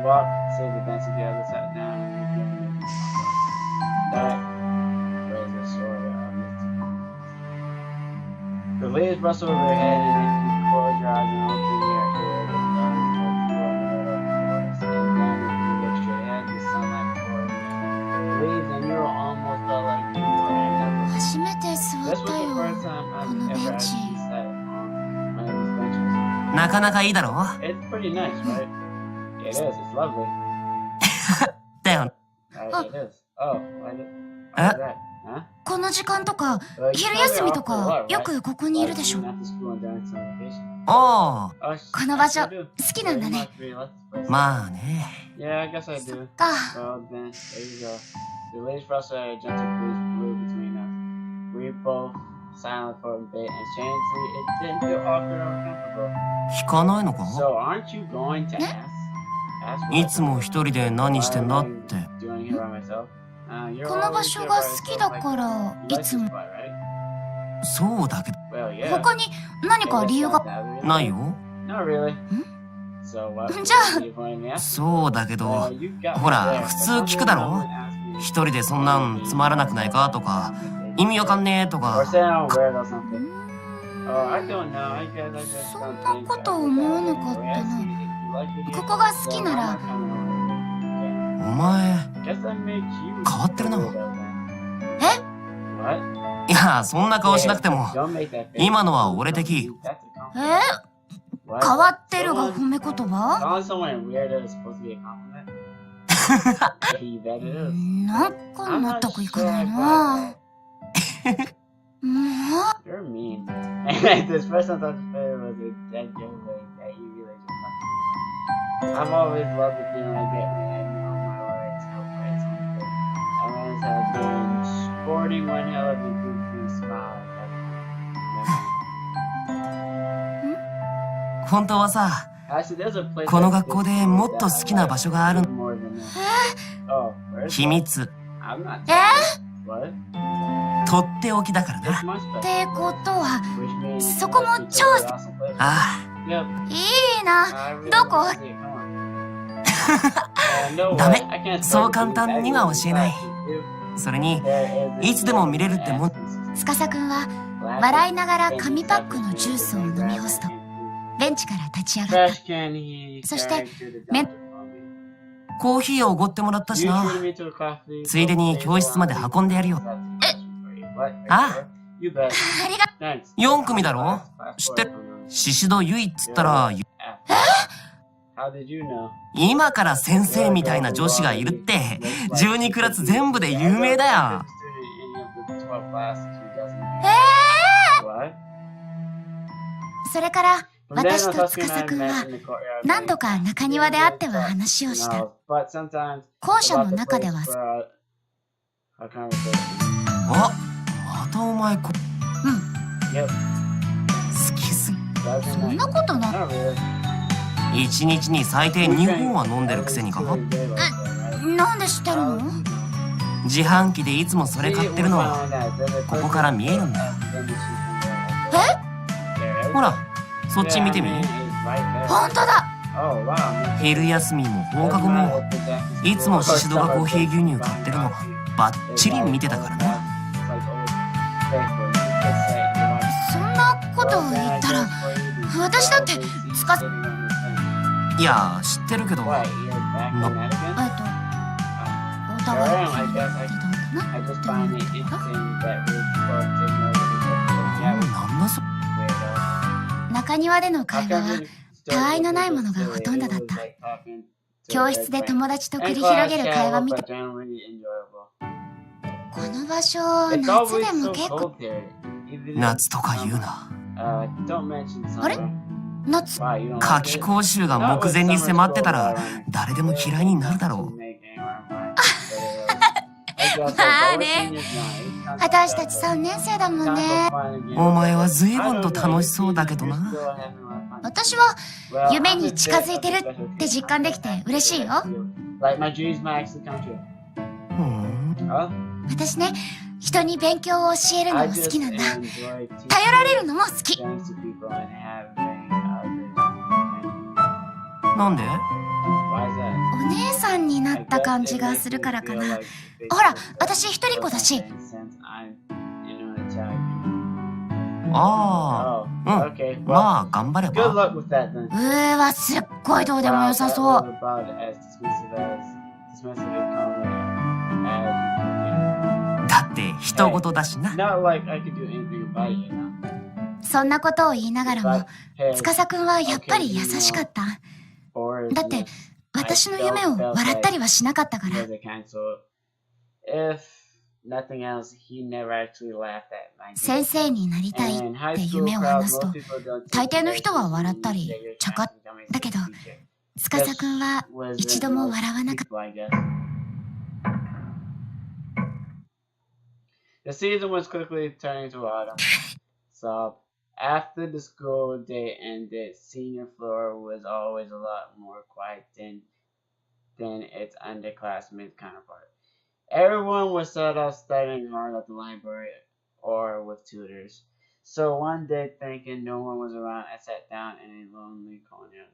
Speaker 1: Walk, save the bench together, sat down, and that was a sort of the leaves brush over your head and if you close your eyes and open your ears and and then if you look straight ahead, the sunlight pours in. Leaves and you're almost like you were never.
Speaker 3: 初めて座
Speaker 1: This
Speaker 3: っ
Speaker 1: was
Speaker 3: た
Speaker 1: the
Speaker 3: よ
Speaker 1: first time
Speaker 3: こ
Speaker 1: I've
Speaker 3: の
Speaker 1: ever
Speaker 3: ベンチ
Speaker 1: actually sat on one of these benches.
Speaker 2: なかなかいいだろ
Speaker 1: It's pretty nice, right? It is. It's lovely.
Speaker 2: だよ。
Speaker 1: It is. Oh, why did
Speaker 2: Huh?
Speaker 1: that? Huh?
Speaker 3: この時間とか
Speaker 1: Well, you
Speaker 3: 昼
Speaker 1: told me
Speaker 3: 休みと
Speaker 1: off for
Speaker 3: か
Speaker 1: what,
Speaker 3: よ
Speaker 1: right?
Speaker 3: くここにいるでしょ
Speaker 1: Like, after school and during summer vacation.
Speaker 2: おー、
Speaker 1: Oh,
Speaker 3: この場所
Speaker 1: I do.
Speaker 3: 好きなんだ
Speaker 1: Very
Speaker 3: ね
Speaker 1: much really like this place.
Speaker 2: まあね。
Speaker 1: Yeah, I guess I
Speaker 3: そっ
Speaker 1: do.
Speaker 3: か
Speaker 1: Well, then, there you go. The leaves frustrated, a gentle breeze blew between us. We both silent for a bit, and strangely, it didn't feel awkward or uncomfortable.
Speaker 2: 引かないのか
Speaker 1: So, aren't you going to ask? Ask
Speaker 2: い
Speaker 1: what?
Speaker 2: つも一人で何してんだって。
Speaker 1: Doing here by myself? You're
Speaker 3: この
Speaker 1: always
Speaker 3: 場所
Speaker 1: here
Speaker 3: が
Speaker 1: by
Speaker 3: 好き
Speaker 1: yourself,
Speaker 3: だ
Speaker 1: like
Speaker 3: から
Speaker 1: you
Speaker 3: い
Speaker 1: like
Speaker 3: つ
Speaker 1: this
Speaker 3: も
Speaker 1: spot, right?
Speaker 2: そうだけど、
Speaker 1: Well, yeah.
Speaker 3: 他に何か理由が
Speaker 2: ないよ。
Speaker 1: Not really. So what?
Speaker 3: じゃあ
Speaker 1: You pointed me at?
Speaker 2: そうだけど、
Speaker 1: Well, you got me
Speaker 2: ほら、
Speaker 1: there,
Speaker 2: 普
Speaker 1: but
Speaker 2: 通聞くだ
Speaker 1: no
Speaker 2: ろ
Speaker 1: one asked me.
Speaker 2: 一人でそんなんつまらなくないかとか、意味わかんねえと
Speaker 1: Or
Speaker 2: か。
Speaker 1: say I'm weird or something. Oh, I don't know. I guess I just
Speaker 3: そ
Speaker 1: don't
Speaker 3: んな
Speaker 1: think
Speaker 3: こと
Speaker 1: I
Speaker 3: 思わ
Speaker 1: would
Speaker 3: な
Speaker 1: that
Speaker 3: かった
Speaker 1: way. I
Speaker 3: な
Speaker 1: see if you like it
Speaker 3: こ
Speaker 1: here.
Speaker 3: こが好き
Speaker 1: Well,
Speaker 3: な
Speaker 1: I'm
Speaker 3: ら
Speaker 1: not coming over.
Speaker 2: お前、
Speaker 1: Guess that makes you
Speaker 2: 変わってるな。
Speaker 1: weirdo then.
Speaker 3: え
Speaker 1: What?
Speaker 2: いや、そんな顔しなくても、
Speaker 1: Don't make that face.
Speaker 2: 今のは俺的。
Speaker 1: That's a
Speaker 3: え
Speaker 1: compliment. What?
Speaker 3: 変わってるが
Speaker 1: Someone-
Speaker 3: 褒め言葉
Speaker 1: Calling someone weirdo is supposed to be a compliment? You bet it is.
Speaker 3: なんか
Speaker 1: I'm
Speaker 3: 納
Speaker 1: not
Speaker 3: 得い
Speaker 1: sure
Speaker 3: かない
Speaker 1: I
Speaker 3: な
Speaker 1: buy that.
Speaker 3: も
Speaker 1: You're mean. And this person thought the failure was a dead giveaway that you really just left. I've always loved the feeling I get when I know my way to help write something. I once have been sporting one hell of a goofy smile at that time.
Speaker 2: 本当はさ、
Speaker 1: Actually, there's a place
Speaker 2: この
Speaker 1: that's
Speaker 2: 学校でもっと好きな場所がある。
Speaker 1: more than this. Oh, where's
Speaker 2: 秘
Speaker 1: that?
Speaker 2: 密、
Speaker 1: I'm not.
Speaker 3: え
Speaker 1: What?
Speaker 2: とっておきだから
Speaker 1: It's
Speaker 2: な。
Speaker 1: my
Speaker 3: っ
Speaker 1: spec.
Speaker 3: てことは
Speaker 1: Which means
Speaker 3: そこも
Speaker 1: that's
Speaker 3: 超
Speaker 1: a awesome place.
Speaker 2: あ
Speaker 1: Yep.
Speaker 3: いいな
Speaker 1: I really
Speaker 3: どこ
Speaker 1: wanna see it. Come on. No
Speaker 2: ダ
Speaker 1: way.
Speaker 2: メ
Speaker 1: I can't
Speaker 2: そう
Speaker 1: start
Speaker 2: 簡単には教えない
Speaker 1: doing
Speaker 2: あ、それに、
Speaker 1: that.
Speaker 2: いつでも見れるってもん。
Speaker 3: 司くんは笑いながら紙パックのジュースを飲み干すとベンチから立ち上がった
Speaker 1: Trash can he
Speaker 3: そして
Speaker 1: carried to the
Speaker 3: め
Speaker 1: doctor for me.
Speaker 2: コーヒーをおごってもらったし
Speaker 1: You
Speaker 2: な。
Speaker 1: treated me to a coffee.
Speaker 2: ついでに教室まで運んでやるよ。
Speaker 1: What?
Speaker 2: Ah.
Speaker 1: You bet.
Speaker 3: ありが
Speaker 1: Thanks.
Speaker 2: 4組だろ知ってるシシドユイっつったら、
Speaker 1: How did you know?
Speaker 2: 今から先生みたいな女子がいるって、12クラス全部で有名だよ。
Speaker 1: What?
Speaker 3: それから私と司くんは何度か中庭で会っては話をした校舎の中では
Speaker 2: あ、またお前こ、好きすぎ。
Speaker 3: そんなことない
Speaker 2: 1日に最低2本は飲んでるくせにか。
Speaker 3: なんで知ってるの
Speaker 2: 自販機でいつもそれ買ってるの、ここから見えるんだよ。ほら、そっち見てみ。
Speaker 3: 本当だ
Speaker 2: 昼休みも放課後も、いつもシシドがコーヒー牛乳買ってるの、バッチリ見てたからな。
Speaker 3: そんなことを言ったら私だって
Speaker 2: いや、知ってるけど、
Speaker 3: お互いってたんだなって思うか
Speaker 2: なんだそ。
Speaker 3: 中庭での会話はたわいのないものがほとんどだった教室で友達と繰り広げる会話みたいこの場所夏でも結構
Speaker 2: 夏とか言うな。
Speaker 3: あれ夏
Speaker 2: 夏季講習が目前に迫ってたら誰でも嫌いになるだろう。
Speaker 3: まあね私たち3年生だもんね
Speaker 2: お前は随分と楽しそうだけどな。
Speaker 3: 私は夢に近づいてるって実感できて嬉しいよ私ね人に勉強を教えるのも好きなんだ頼られるのも好き
Speaker 2: なんで？
Speaker 3: お姉さんになった感じがするからかなほら私一人っ子だし
Speaker 2: ああ、うん。
Speaker 1: Okay.
Speaker 2: まあ、頑張れ
Speaker 1: Good
Speaker 2: ば。
Speaker 1: luck with that then.
Speaker 3: わ、すっごいどうでもよさそ
Speaker 1: That
Speaker 3: う。
Speaker 1: was about as dismissive and calmly as you can.
Speaker 2: だって、人事だしな。
Speaker 1: Not like I could do anything about it, you know.
Speaker 3: そんなことを言いながらも、
Speaker 1: Hey,
Speaker 3: 司くんはやっぱり優しかった。
Speaker 1: or
Speaker 3: だって私の夢を笑ったりはしなかったから。
Speaker 1: was it canceled? If nothing else, he never actually laughed at my
Speaker 3: 先生になりたいって夢を話すと、大抵の人は笑ったりちゃかっだけど、司くんは一度も笑わなかった。
Speaker 1: The season was quickly turning to autumn. So after the school day ended, senior floor was always a lot more quiet than its underclassmen counterpart. Everyone was sort of studying hard at the library or with tutors. So one day, thinking no one was around, I sat down in a lonely corner.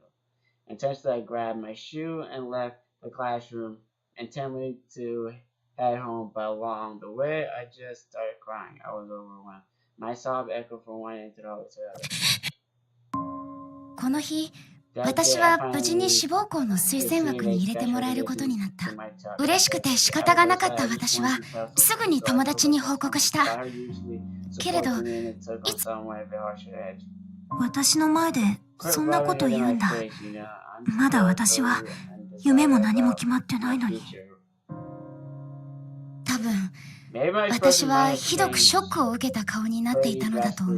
Speaker 1: Intentionally, I grabbed my shoe and left the classroom, intending to head home, but along the way, I just started crying. I was overwhelmed. My sob echoed from one end to the other.
Speaker 3: この日、私は無事に志望校の推薦枠に入れてもらえることになった。嬉しくて仕方がなかった私は、すぐに友達に報告した。けれど、いつ私の前でそんなこと言うんだ。まだ私は夢も何も決まってないのに。多分、私はひどくショックを受けた顔になっていたのだと思う。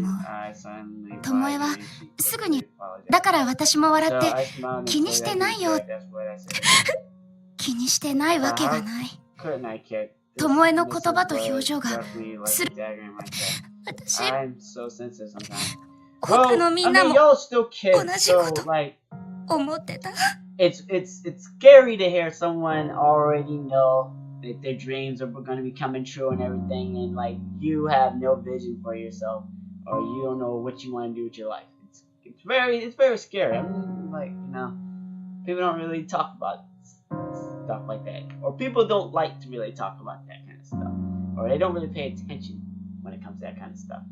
Speaker 3: 巴はすぐに、だから私も笑って、気にしてないよ。気にしてないわけがない。巴の言葉と表情がする。私、他のみんなも同じこと思ってた。
Speaker 1: It's scary to hear someone already know that their dreams are going to be coming true and everything, and like you have no vision for yourself, or you don't know what you want to do with your life. It's very scary. I mean, like, you know, people don't really talk about stuff like that, or people don't like to really talk about that kind of stuff, or they don't really pay attention when it comes to that kind of stuff.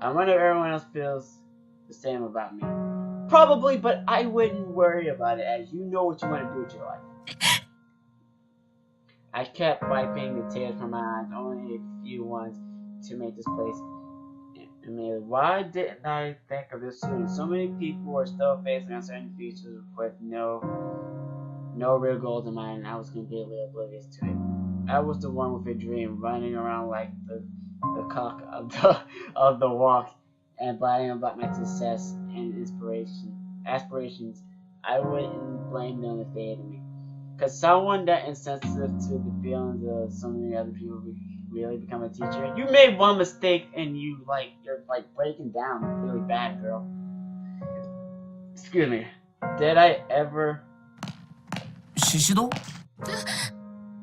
Speaker 1: I wonder if everyone else feels the same about me. Probably, but I wouldn't worry about it, as you know what you want to do with your life. I kept wiping the tears from my eyes, only a few ones to make this place. I mean, why didn't I think of this soon? So many people were still facing uncertain futures with no real goals in mind, and I was completely oblivious to it. I was the one with a dream, running around like the cock of the walk, and bragging about my success and aspirations. I wouldn't blame them if they hated me. Because someone that insensitive to the feelings of so many other people really become a teacher. You made one mistake and you're breaking down really bad, girl. Excuse me. Did I ever...
Speaker 2: シシド？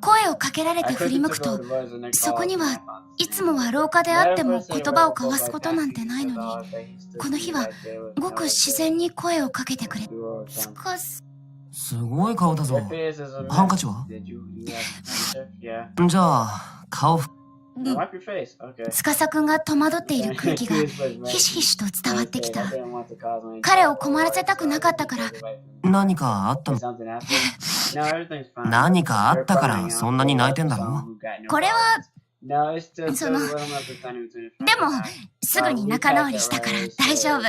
Speaker 3: 声をかけられて振り向くと、そこにはいつもは廊下であっても言葉を交わすことなんてないのに、この日はごく自然に声をかけてくれ。
Speaker 2: すごい顔だぞ。ハンカチは？じゃあ、顔
Speaker 3: 司くんが戸惑っている空気がひしひしと伝わってきた。彼を困らせたくなかったから。
Speaker 2: 何かあったの？何かあったからそんなに泣いてんだろ？
Speaker 3: これはでもすぐに仲直りしたから大丈夫。こ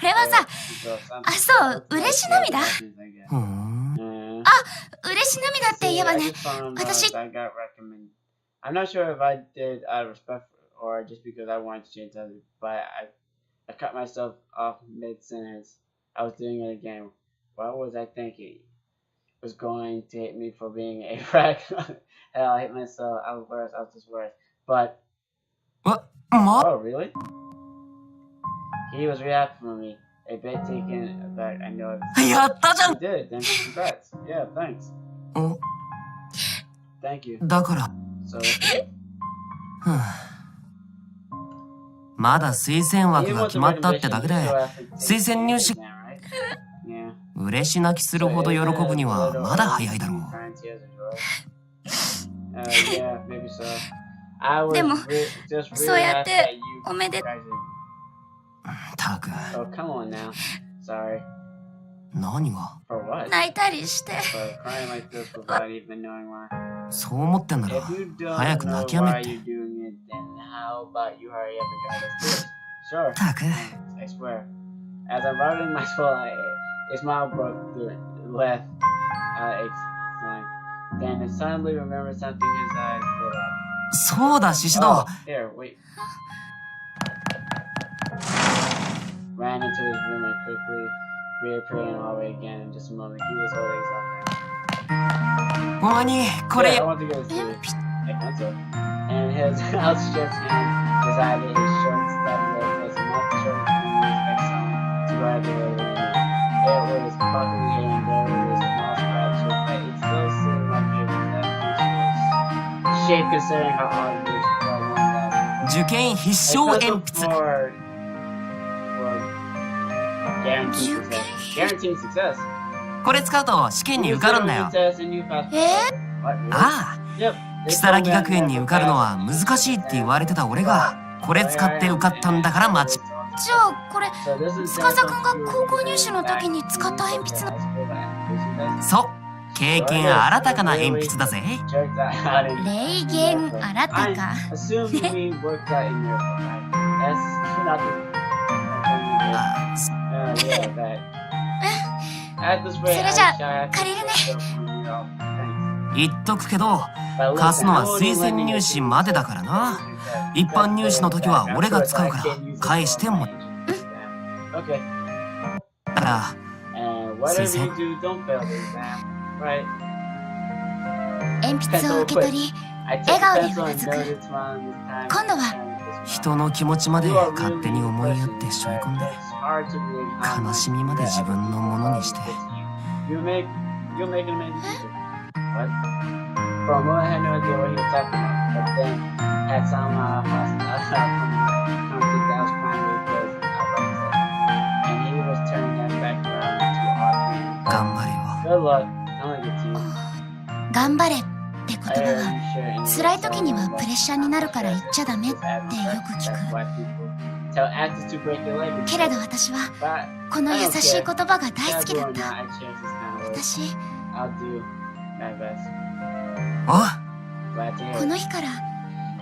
Speaker 3: れはさ、そう、嬉し涙。嬉し涙って言えばね、私
Speaker 1: I'm not sure if I did out of respect or just because I wanted to change something, but I cut myself off mid-sentence. I was doing it again. What was I thinking? It was going to hit me for being a wreck. Hell, I hit myself. I was just worse. But...
Speaker 2: What?
Speaker 1: Oh, really? He was reacting for me. A bit taken aback. I know it. He did. Then congrats. Yeah, thanks. Thank you.
Speaker 2: だから。まだ推薦枠が決まったってだけで推薦入試嬉し泣きするほど喜ぶにはまだ早いだろう。
Speaker 3: でもそうやっておめで
Speaker 1: guys are-
Speaker 2: たく、
Speaker 1: Oh, come on now. Sorry.
Speaker 2: 何が
Speaker 1: For what?
Speaker 3: 泣いたりして
Speaker 1: For crying like this without even knowing why.
Speaker 2: そう思ってんなら
Speaker 1: If you don't
Speaker 2: 早く
Speaker 1: know
Speaker 2: 泣きやめ
Speaker 1: why
Speaker 2: って。
Speaker 1: you're doing it, then how about you hurry up and go? Let's do it. Sure.
Speaker 2: たく、
Speaker 1: I swear. As I routed in my soul, a smile broke through it. Left. It's fine. Then it suddenly remembered something. His eyes lit up.
Speaker 2: そうだ、獅子
Speaker 1: Oh,
Speaker 2: 堂。
Speaker 1: here, wait. Ran into his room and quickly reappeared in the hallway again in just a moment. He was holding something.
Speaker 2: お前に、こ
Speaker 1: Yeah,
Speaker 2: れ
Speaker 1: I、want to go to sleep. A pencil. And his outstretched hand resided in his short, stubby little face, not the short expect someone to ride the way with him. It was puckering here and there with small scratches, but it still seemed like it was that useful shape considering how odd it was for one that.
Speaker 2: 受験必勝
Speaker 1: A
Speaker 2: 鉛
Speaker 1: pencil
Speaker 2: 筆。
Speaker 1: for guaranteed success. Guaranteed success.
Speaker 2: これ使うと試験に受かるんだよ。
Speaker 1: What?
Speaker 2: ああ、
Speaker 1: Yep.
Speaker 2: 如月学園に受かるのは難しいって言われてた俺が、これ使って受かったんだから間違い。
Speaker 3: じゃあこれ司くんが高校入試の時に使った鉛筆の
Speaker 2: そう、経験新たかな鉛筆だぜ。
Speaker 3: 霊言新たか
Speaker 1: Assume we worked out in your right? That's not the.
Speaker 2: あ、
Speaker 1: Yeah, that. At this rate,
Speaker 3: それじゃ
Speaker 1: I
Speaker 3: あ借りるね
Speaker 1: Thanks.
Speaker 2: 言っとくけど、
Speaker 1: But
Speaker 2: 貸す
Speaker 1: listen,
Speaker 2: の
Speaker 1: I
Speaker 2: は
Speaker 1: won't
Speaker 2: 推
Speaker 1: even
Speaker 2: 薦
Speaker 1: let you
Speaker 2: 入試までだからな。
Speaker 1: success.
Speaker 2: 一般入試の時は俺が使うから
Speaker 1: Afterwards, I can't use it
Speaker 2: 返しても
Speaker 1: for my Okay.
Speaker 2: だから
Speaker 1: And whatever you do, don't fail the exam. Right?
Speaker 3: 鉛筆を受け取り
Speaker 1: I took the
Speaker 3: 笑顔で
Speaker 1: pencil
Speaker 3: うな
Speaker 1: and
Speaker 3: ずく
Speaker 1: noted smiling this time.
Speaker 3: 今度は
Speaker 1: And this
Speaker 2: 人の気持ちまで
Speaker 1: You are
Speaker 2: 勝手に
Speaker 1: really
Speaker 2: 思いやっ
Speaker 1: impressive,
Speaker 2: て背負い込んで
Speaker 1: but it's hard to believe how
Speaker 2: 悲しみまで自分のものにして
Speaker 1: You'll make an amazing teacher. What? For a moment, I had no idea what he was talking about, but then had somehow come to think that I was crying because I was upset, and he was turning that back around to awkward.
Speaker 2: 頑張れよ。
Speaker 1: Good luck. I'm gonna get to you.
Speaker 3: 頑張れって言
Speaker 1: I
Speaker 3: 葉
Speaker 1: am
Speaker 3: は
Speaker 1: sure in
Speaker 3: 辛い時にはプレッシャーになるから言っちゃダメってよく聞
Speaker 1: That's
Speaker 3: く
Speaker 1: why people tell actors to break your leg.
Speaker 3: けれど私は
Speaker 1: But
Speaker 3: この優しい言葉が大好
Speaker 1: casual
Speaker 3: きだ
Speaker 1: or
Speaker 3: っ
Speaker 1: not,
Speaker 3: た
Speaker 1: I cherish this kind of work.
Speaker 3: 私
Speaker 1: I'll do my best.
Speaker 2: お、
Speaker 1: Glad to hear
Speaker 3: こ
Speaker 1: it.
Speaker 3: の日から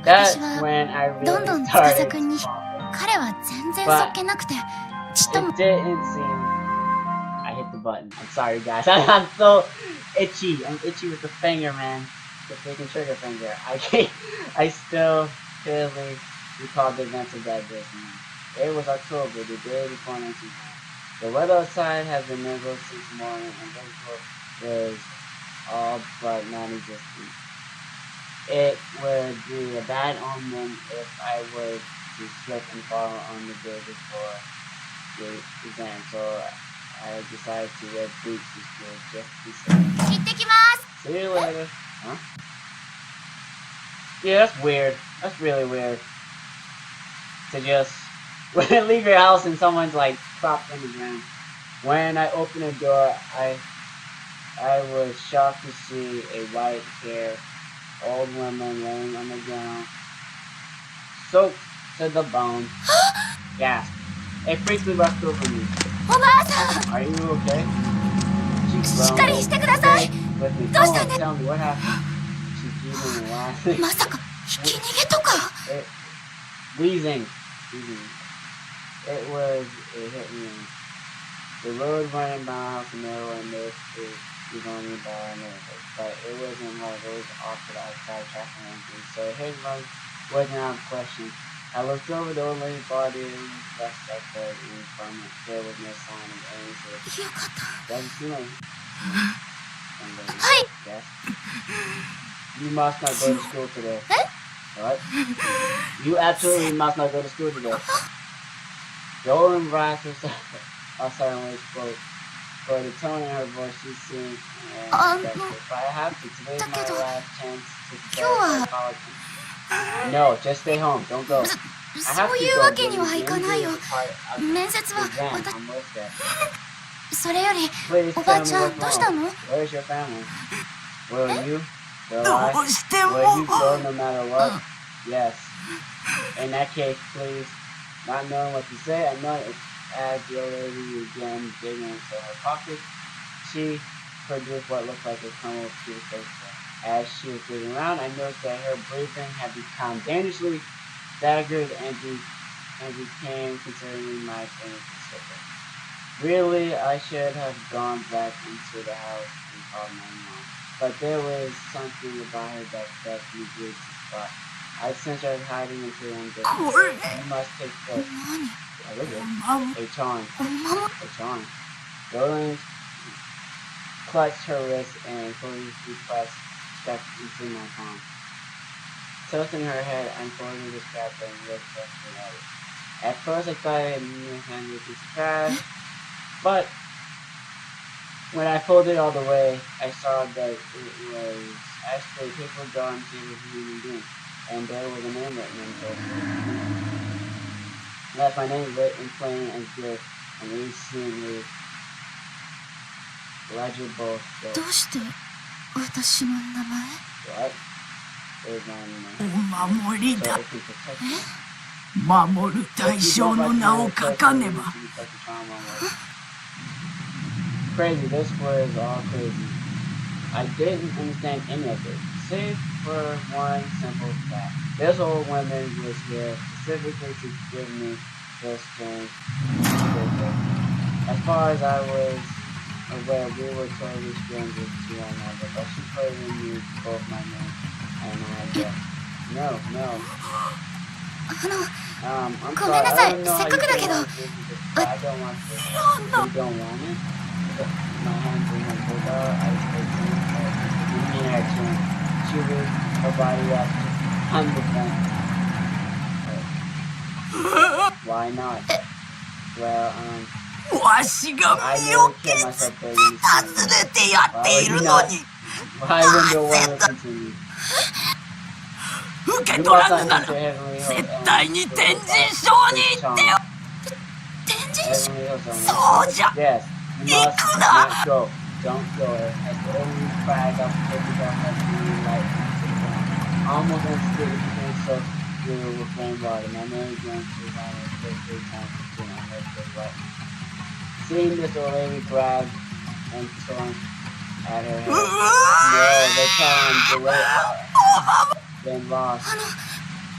Speaker 1: That's
Speaker 3: 私は
Speaker 1: when I really
Speaker 3: どんどん
Speaker 1: started
Speaker 3: 司くんに
Speaker 1: falling.
Speaker 3: 彼は全然そっけなくてちっと
Speaker 1: It
Speaker 3: も
Speaker 1: didn't seem. I hit the button. I'm sorry, guys. I'm so itchy. I'm itchy with the finger, man. The freaking trigger finger. I still clearly recall the events of that day. It was October, the day before 19th. The weather outside has been miserable since morning, and Vancouver was all but non-existent. It would be a bad omen if I were to slip and fall on the day before the exam, so I decided to wear boots to school just to be safe.
Speaker 3: 行ってきます
Speaker 1: See you later. Huh? Yeah, that's weird. That's really weird. To just leave your house and someone's like propped on the ground. When I opened the door, I was shocked to see a white-haired old woman laying on the ground, soaked to the bone. Gasp. It quickly rushed over me.
Speaker 3: おばあさん
Speaker 1: Are you okay? She
Speaker 3: しっかり
Speaker 1: groaned.
Speaker 3: してください
Speaker 1: With me.
Speaker 3: どう
Speaker 1: Come
Speaker 3: したん
Speaker 1: on,
Speaker 3: で
Speaker 1: tell me what happened. She's breathing and laughing.
Speaker 3: まさかひき逃げとか
Speaker 1: Wheezing. It was a hit me. The road running by my house narrow and this street was only by our neighborhood, but it wasn't like those awkward outside traffic lanes, so a hit run wasn't out of question. I looked over the old lady's body and was best I could, and from it there was no sign of any sort of
Speaker 3: よかった
Speaker 1: doesn't seem like
Speaker 3: はい
Speaker 1: yes. You must not go to school today. What? You absolutely must not go to school today. The old woman raised herself suddenly spoke. For the tone in her voice, she seemed expected. But I have to. Today's my last chance to prepare for college. No, just stay home. Don't go.
Speaker 3: そういうわけにはいかないよ面接は
Speaker 1: Exam
Speaker 3: 私
Speaker 1: on Wednesday.
Speaker 3: それより
Speaker 1: Please
Speaker 3: おばあ
Speaker 1: tell
Speaker 3: ち
Speaker 1: me
Speaker 3: ゃん
Speaker 1: what's
Speaker 3: どうした
Speaker 1: wrong.
Speaker 3: の
Speaker 1: Where's your family? Will you? Will
Speaker 2: ど
Speaker 1: I?
Speaker 2: うして
Speaker 1: Will you
Speaker 2: も
Speaker 1: go no matter what? Yes. In that case, please. Not knowing what to say, I noticed as the old lady began digging into her pocket, she produced what looked like a crumble of toothpaste. As she was digging around, I noticed that her breathing had become dangerously staggered and became considerably my fingers specific. Really, I should have gone back into the house and called my mom. But there was something about her that kept me glued to the spot. I sensed her hiding into the under. You must take this. Oh, look at it. A charm. A charm. Roland clutched her wrist and fully pressed strapped into my palm. Tilting her head, I unfolded the strap and looked up at it. At first, I thought it had handed a piece of trash, but when I folded it all the way, I saw that it was actually a paper drawing table of a human being, and there was a name written into it. That's my name written in plain and clear, and recently legible still.
Speaker 3: どうして私の名前
Speaker 1: What? There's my name.
Speaker 2: お守り
Speaker 1: So
Speaker 2: だ
Speaker 1: it can protect me.
Speaker 2: 守る対象の名を書かねば
Speaker 1: Crazy, this was all crazy. I didn't understand any of it, save for one simple fact. This old woman was here specifically to give me this strange paper. As far as I was aware, we were totally strangers to one another, but she clearly knew both my name and my address. No. I'm
Speaker 3: ごめんなさい
Speaker 1: sorry. I don't know
Speaker 3: せっ
Speaker 1: how
Speaker 3: かくだ
Speaker 1: you
Speaker 3: けど
Speaker 1: feel like this is but I don't want this. You don't want it? My hands in her bulldog, I expect in action. She was her body up on the fence. Why not? Well,
Speaker 2: わしが
Speaker 1: I
Speaker 2: 身を
Speaker 1: never
Speaker 2: 削
Speaker 1: killed
Speaker 2: って
Speaker 1: myself for you.
Speaker 2: 訪ねてやっているのに
Speaker 1: Why wouldn't the one listen to me?
Speaker 2: 受け
Speaker 1: You
Speaker 2: 取
Speaker 1: must
Speaker 2: らぬ
Speaker 1: not
Speaker 2: な
Speaker 1: enter
Speaker 2: ら
Speaker 1: Heavenly Hills
Speaker 2: 絶対に天神賞に行ってよ
Speaker 3: 天神賞
Speaker 1: Heavenly Hills
Speaker 2: そうじゃ
Speaker 1: Yes, you must not go. Don't go. As the only flag up to take it off as the light almost instantly became so through with rainwater. My name is going to violate 3 times between my head to right. Seeing this old lady grabbed and torn at her head. No, the time, the way out, been lost.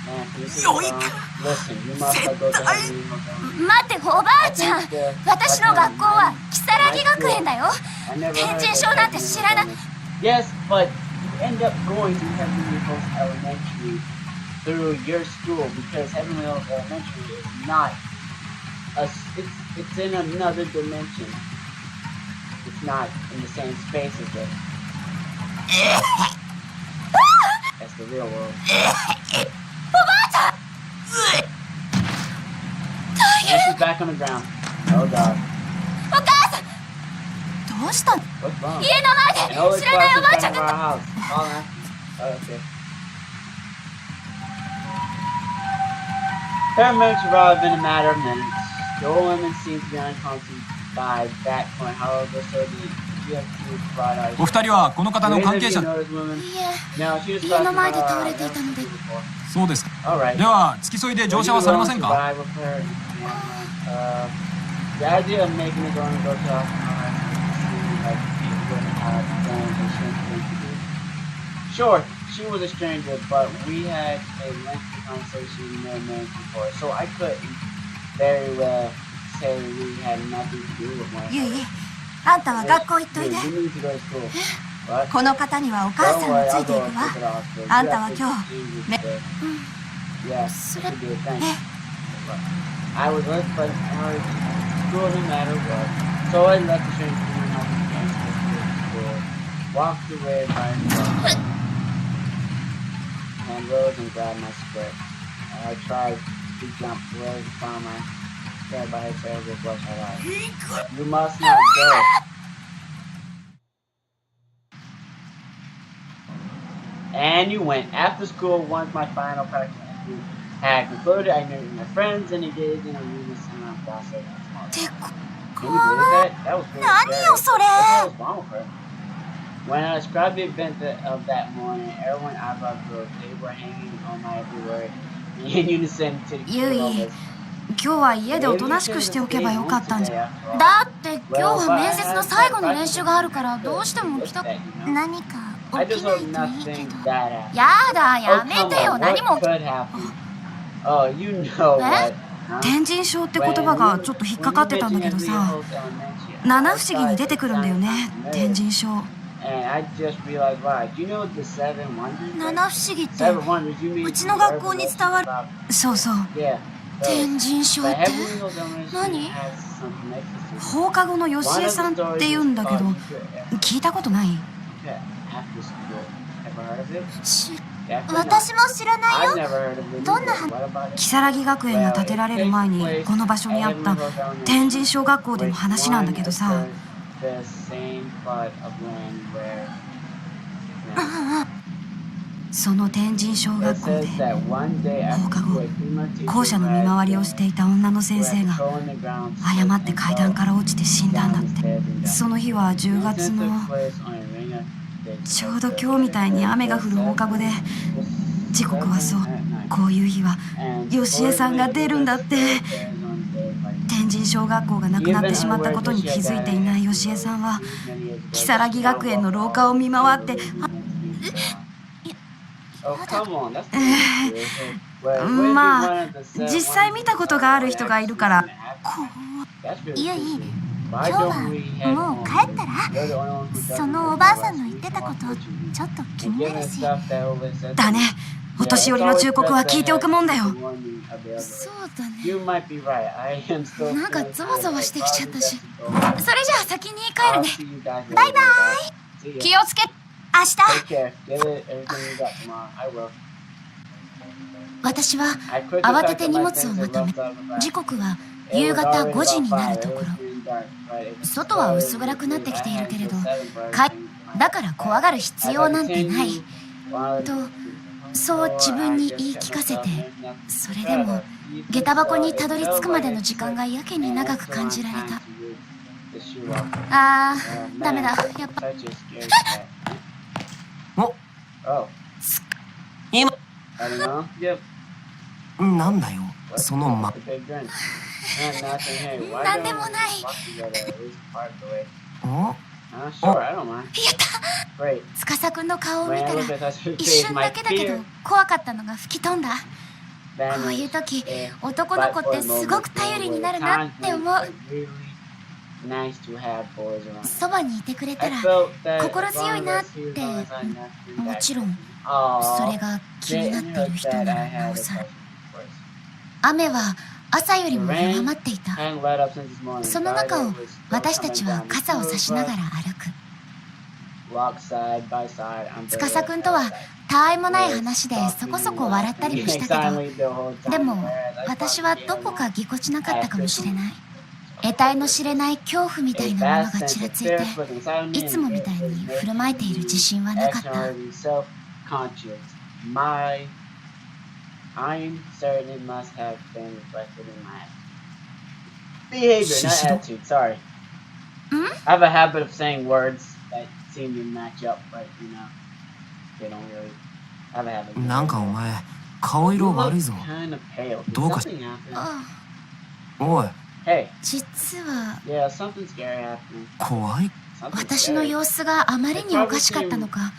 Speaker 1: Man, can you see the song? Listen, you must not go to Heavenly Hills.
Speaker 3: 待っておばあちゃん私の学校は如月学園だよ
Speaker 1: I never
Speaker 3: 天
Speaker 1: heard
Speaker 3: 神
Speaker 1: of
Speaker 3: 賞なんて知らない
Speaker 1: Yes, but you end up going to Heavenly Hills Elementary through your school because Heavenly Hills Elementary is not it's in another dimension. It's not in the same space as it. That's the real world.
Speaker 3: おばあちゃん
Speaker 1: And she's back on the ground. Oh god.
Speaker 3: お母さんどうしたの
Speaker 1: What's wrong?
Speaker 3: 家の前
Speaker 1: An
Speaker 3: で
Speaker 1: old
Speaker 3: 知らないおばあ
Speaker 1: class
Speaker 3: ちゃ
Speaker 1: in
Speaker 3: ん
Speaker 1: front of
Speaker 3: が
Speaker 1: our house. Oh, okay. Her marriage survived in a matter of minutes. The old woman seemed to be unconscious by that point. However, so the GFT was brought out.
Speaker 2: お二人はこの方の関係者
Speaker 3: いいえ
Speaker 1: No, she was
Speaker 3: 家の前で
Speaker 1: talking
Speaker 3: 倒
Speaker 1: about
Speaker 3: れていたので
Speaker 2: そうですか
Speaker 1: Alright.
Speaker 2: では付き添いで乗車はされませんか
Speaker 1: The idea of making it on the go to seemed like people wouldn't have plans and things to do. Sure, she was a stranger, but we had a lengthy conversation no minutes before, so I couldn't very well say we had nothing to do with one
Speaker 3: ゆい
Speaker 1: another.
Speaker 3: あんたは学校行っとい
Speaker 1: Dude,
Speaker 3: て
Speaker 1: you need to go to school. What?
Speaker 3: この方にはお母
Speaker 1: Don't
Speaker 3: さん
Speaker 1: worry,
Speaker 3: がつ
Speaker 1: I'll
Speaker 3: いて
Speaker 1: go
Speaker 3: いく
Speaker 1: and
Speaker 3: わ
Speaker 1: take it off.
Speaker 3: あんたは今日
Speaker 1: Yeah,
Speaker 3: So
Speaker 1: should be a thing.
Speaker 3: え
Speaker 1: I was late, but I was school no matter what. So I left the train to my house to school. Walked away by myself. And rose and grabbed my skirt. I tried to jump away from my head by her terrible bloodshot eyes. You must not go. And you went. After school, once my final practice had concluded, I met my friends and engaged in a really similar process.
Speaker 3: てこ
Speaker 1: Can you believe that? That was pretty
Speaker 3: 何
Speaker 1: scary.
Speaker 3: よそれ
Speaker 1: What the hell was wrong with her? When I described the event of that morning, everyone eyebrows rose. They were hanging on my every word in unison to the
Speaker 3: ゆい、
Speaker 1: all of us.
Speaker 3: 今日は家でおとなしくしておけばよかったんじゃ。だって今日は面接の最後の練習があるからどうしても来た。何か起きないといいけど。やだ、やめてよ、何も。天神症って言葉がちょっと引っかかってたんだけどさ、七不思議に出てくるんだよね、天神症。七不思議ってうちの学校に伝わる。そうそう、天神症って何？放課後のよしえさんって言うんだけど、聞いたことない？私も知らないよ。どんな如月学園が建てられる前にこの場所にあった天神小学校での話なんだけどさ、その天神小学校で放課後校舎の見回りをしていた女の先生が誤って階段から落ちて死んだんだって。その日は10月のちょうど今日みたいに雨が降る放課後で、時刻はそう、こういう日はよしえさんが出るんだって。天神小学校がなくなってしまったことに気づいていないよしえさんは如月学園の廊下を見回って、まあ実際見たことがある人がいるから。ゆい、今日はもう帰ったら？そのおばあさんの言ってたことちょっと気になるし。だね、お年寄りの忠告は聞いておくもんだよ。そうだね、なんかゾワゾワしてきちゃったし。それじゃあ先に帰るね。バイバイ、気をつけ、明日。私は慌てて荷物をまとめ、時刻は夕方5時になるところ。外は薄暗くなってきているけれど、だから怖がる必要なんてないと、そう自分に言い聞かせて、それでも下駄箱にたどり着くまでの時間がやけに長く感じられた。ダメだ、やっぱ。
Speaker 2: お、今なんだよその
Speaker 3: なんでもない。
Speaker 2: お、
Speaker 3: やった。司くんの顔を見たら一瞬だけだけど怖かったのが吹き飛んだ。こういう時男の子ってすごく頼りになるなって思う。そばにいてくれたら心強いなって。もちろんそれが気になっている人ならなおさら。雨は朝よりも弱まっていた。その中を私たちは傘を差しながら歩く。司くんとはたわいもない話でそこそこ笑ったりもしたけど、でも私はどこかぎこちなかったかもしれない。得体の知れない恐怖みたいなものがちらついて、いつもみたいに振る舞えている自信はなかった。
Speaker 1: I'm certain it must have been reflected in my behavior, not attitude. Sorry. I have a habit of saying words that seem to match up, but they don't really. I have a habit.
Speaker 2: なんかお前顔色悪いぞ。どうかし。おい。
Speaker 3: 実は
Speaker 2: 怖い。
Speaker 3: 私の様子があまりにおかしかったのか、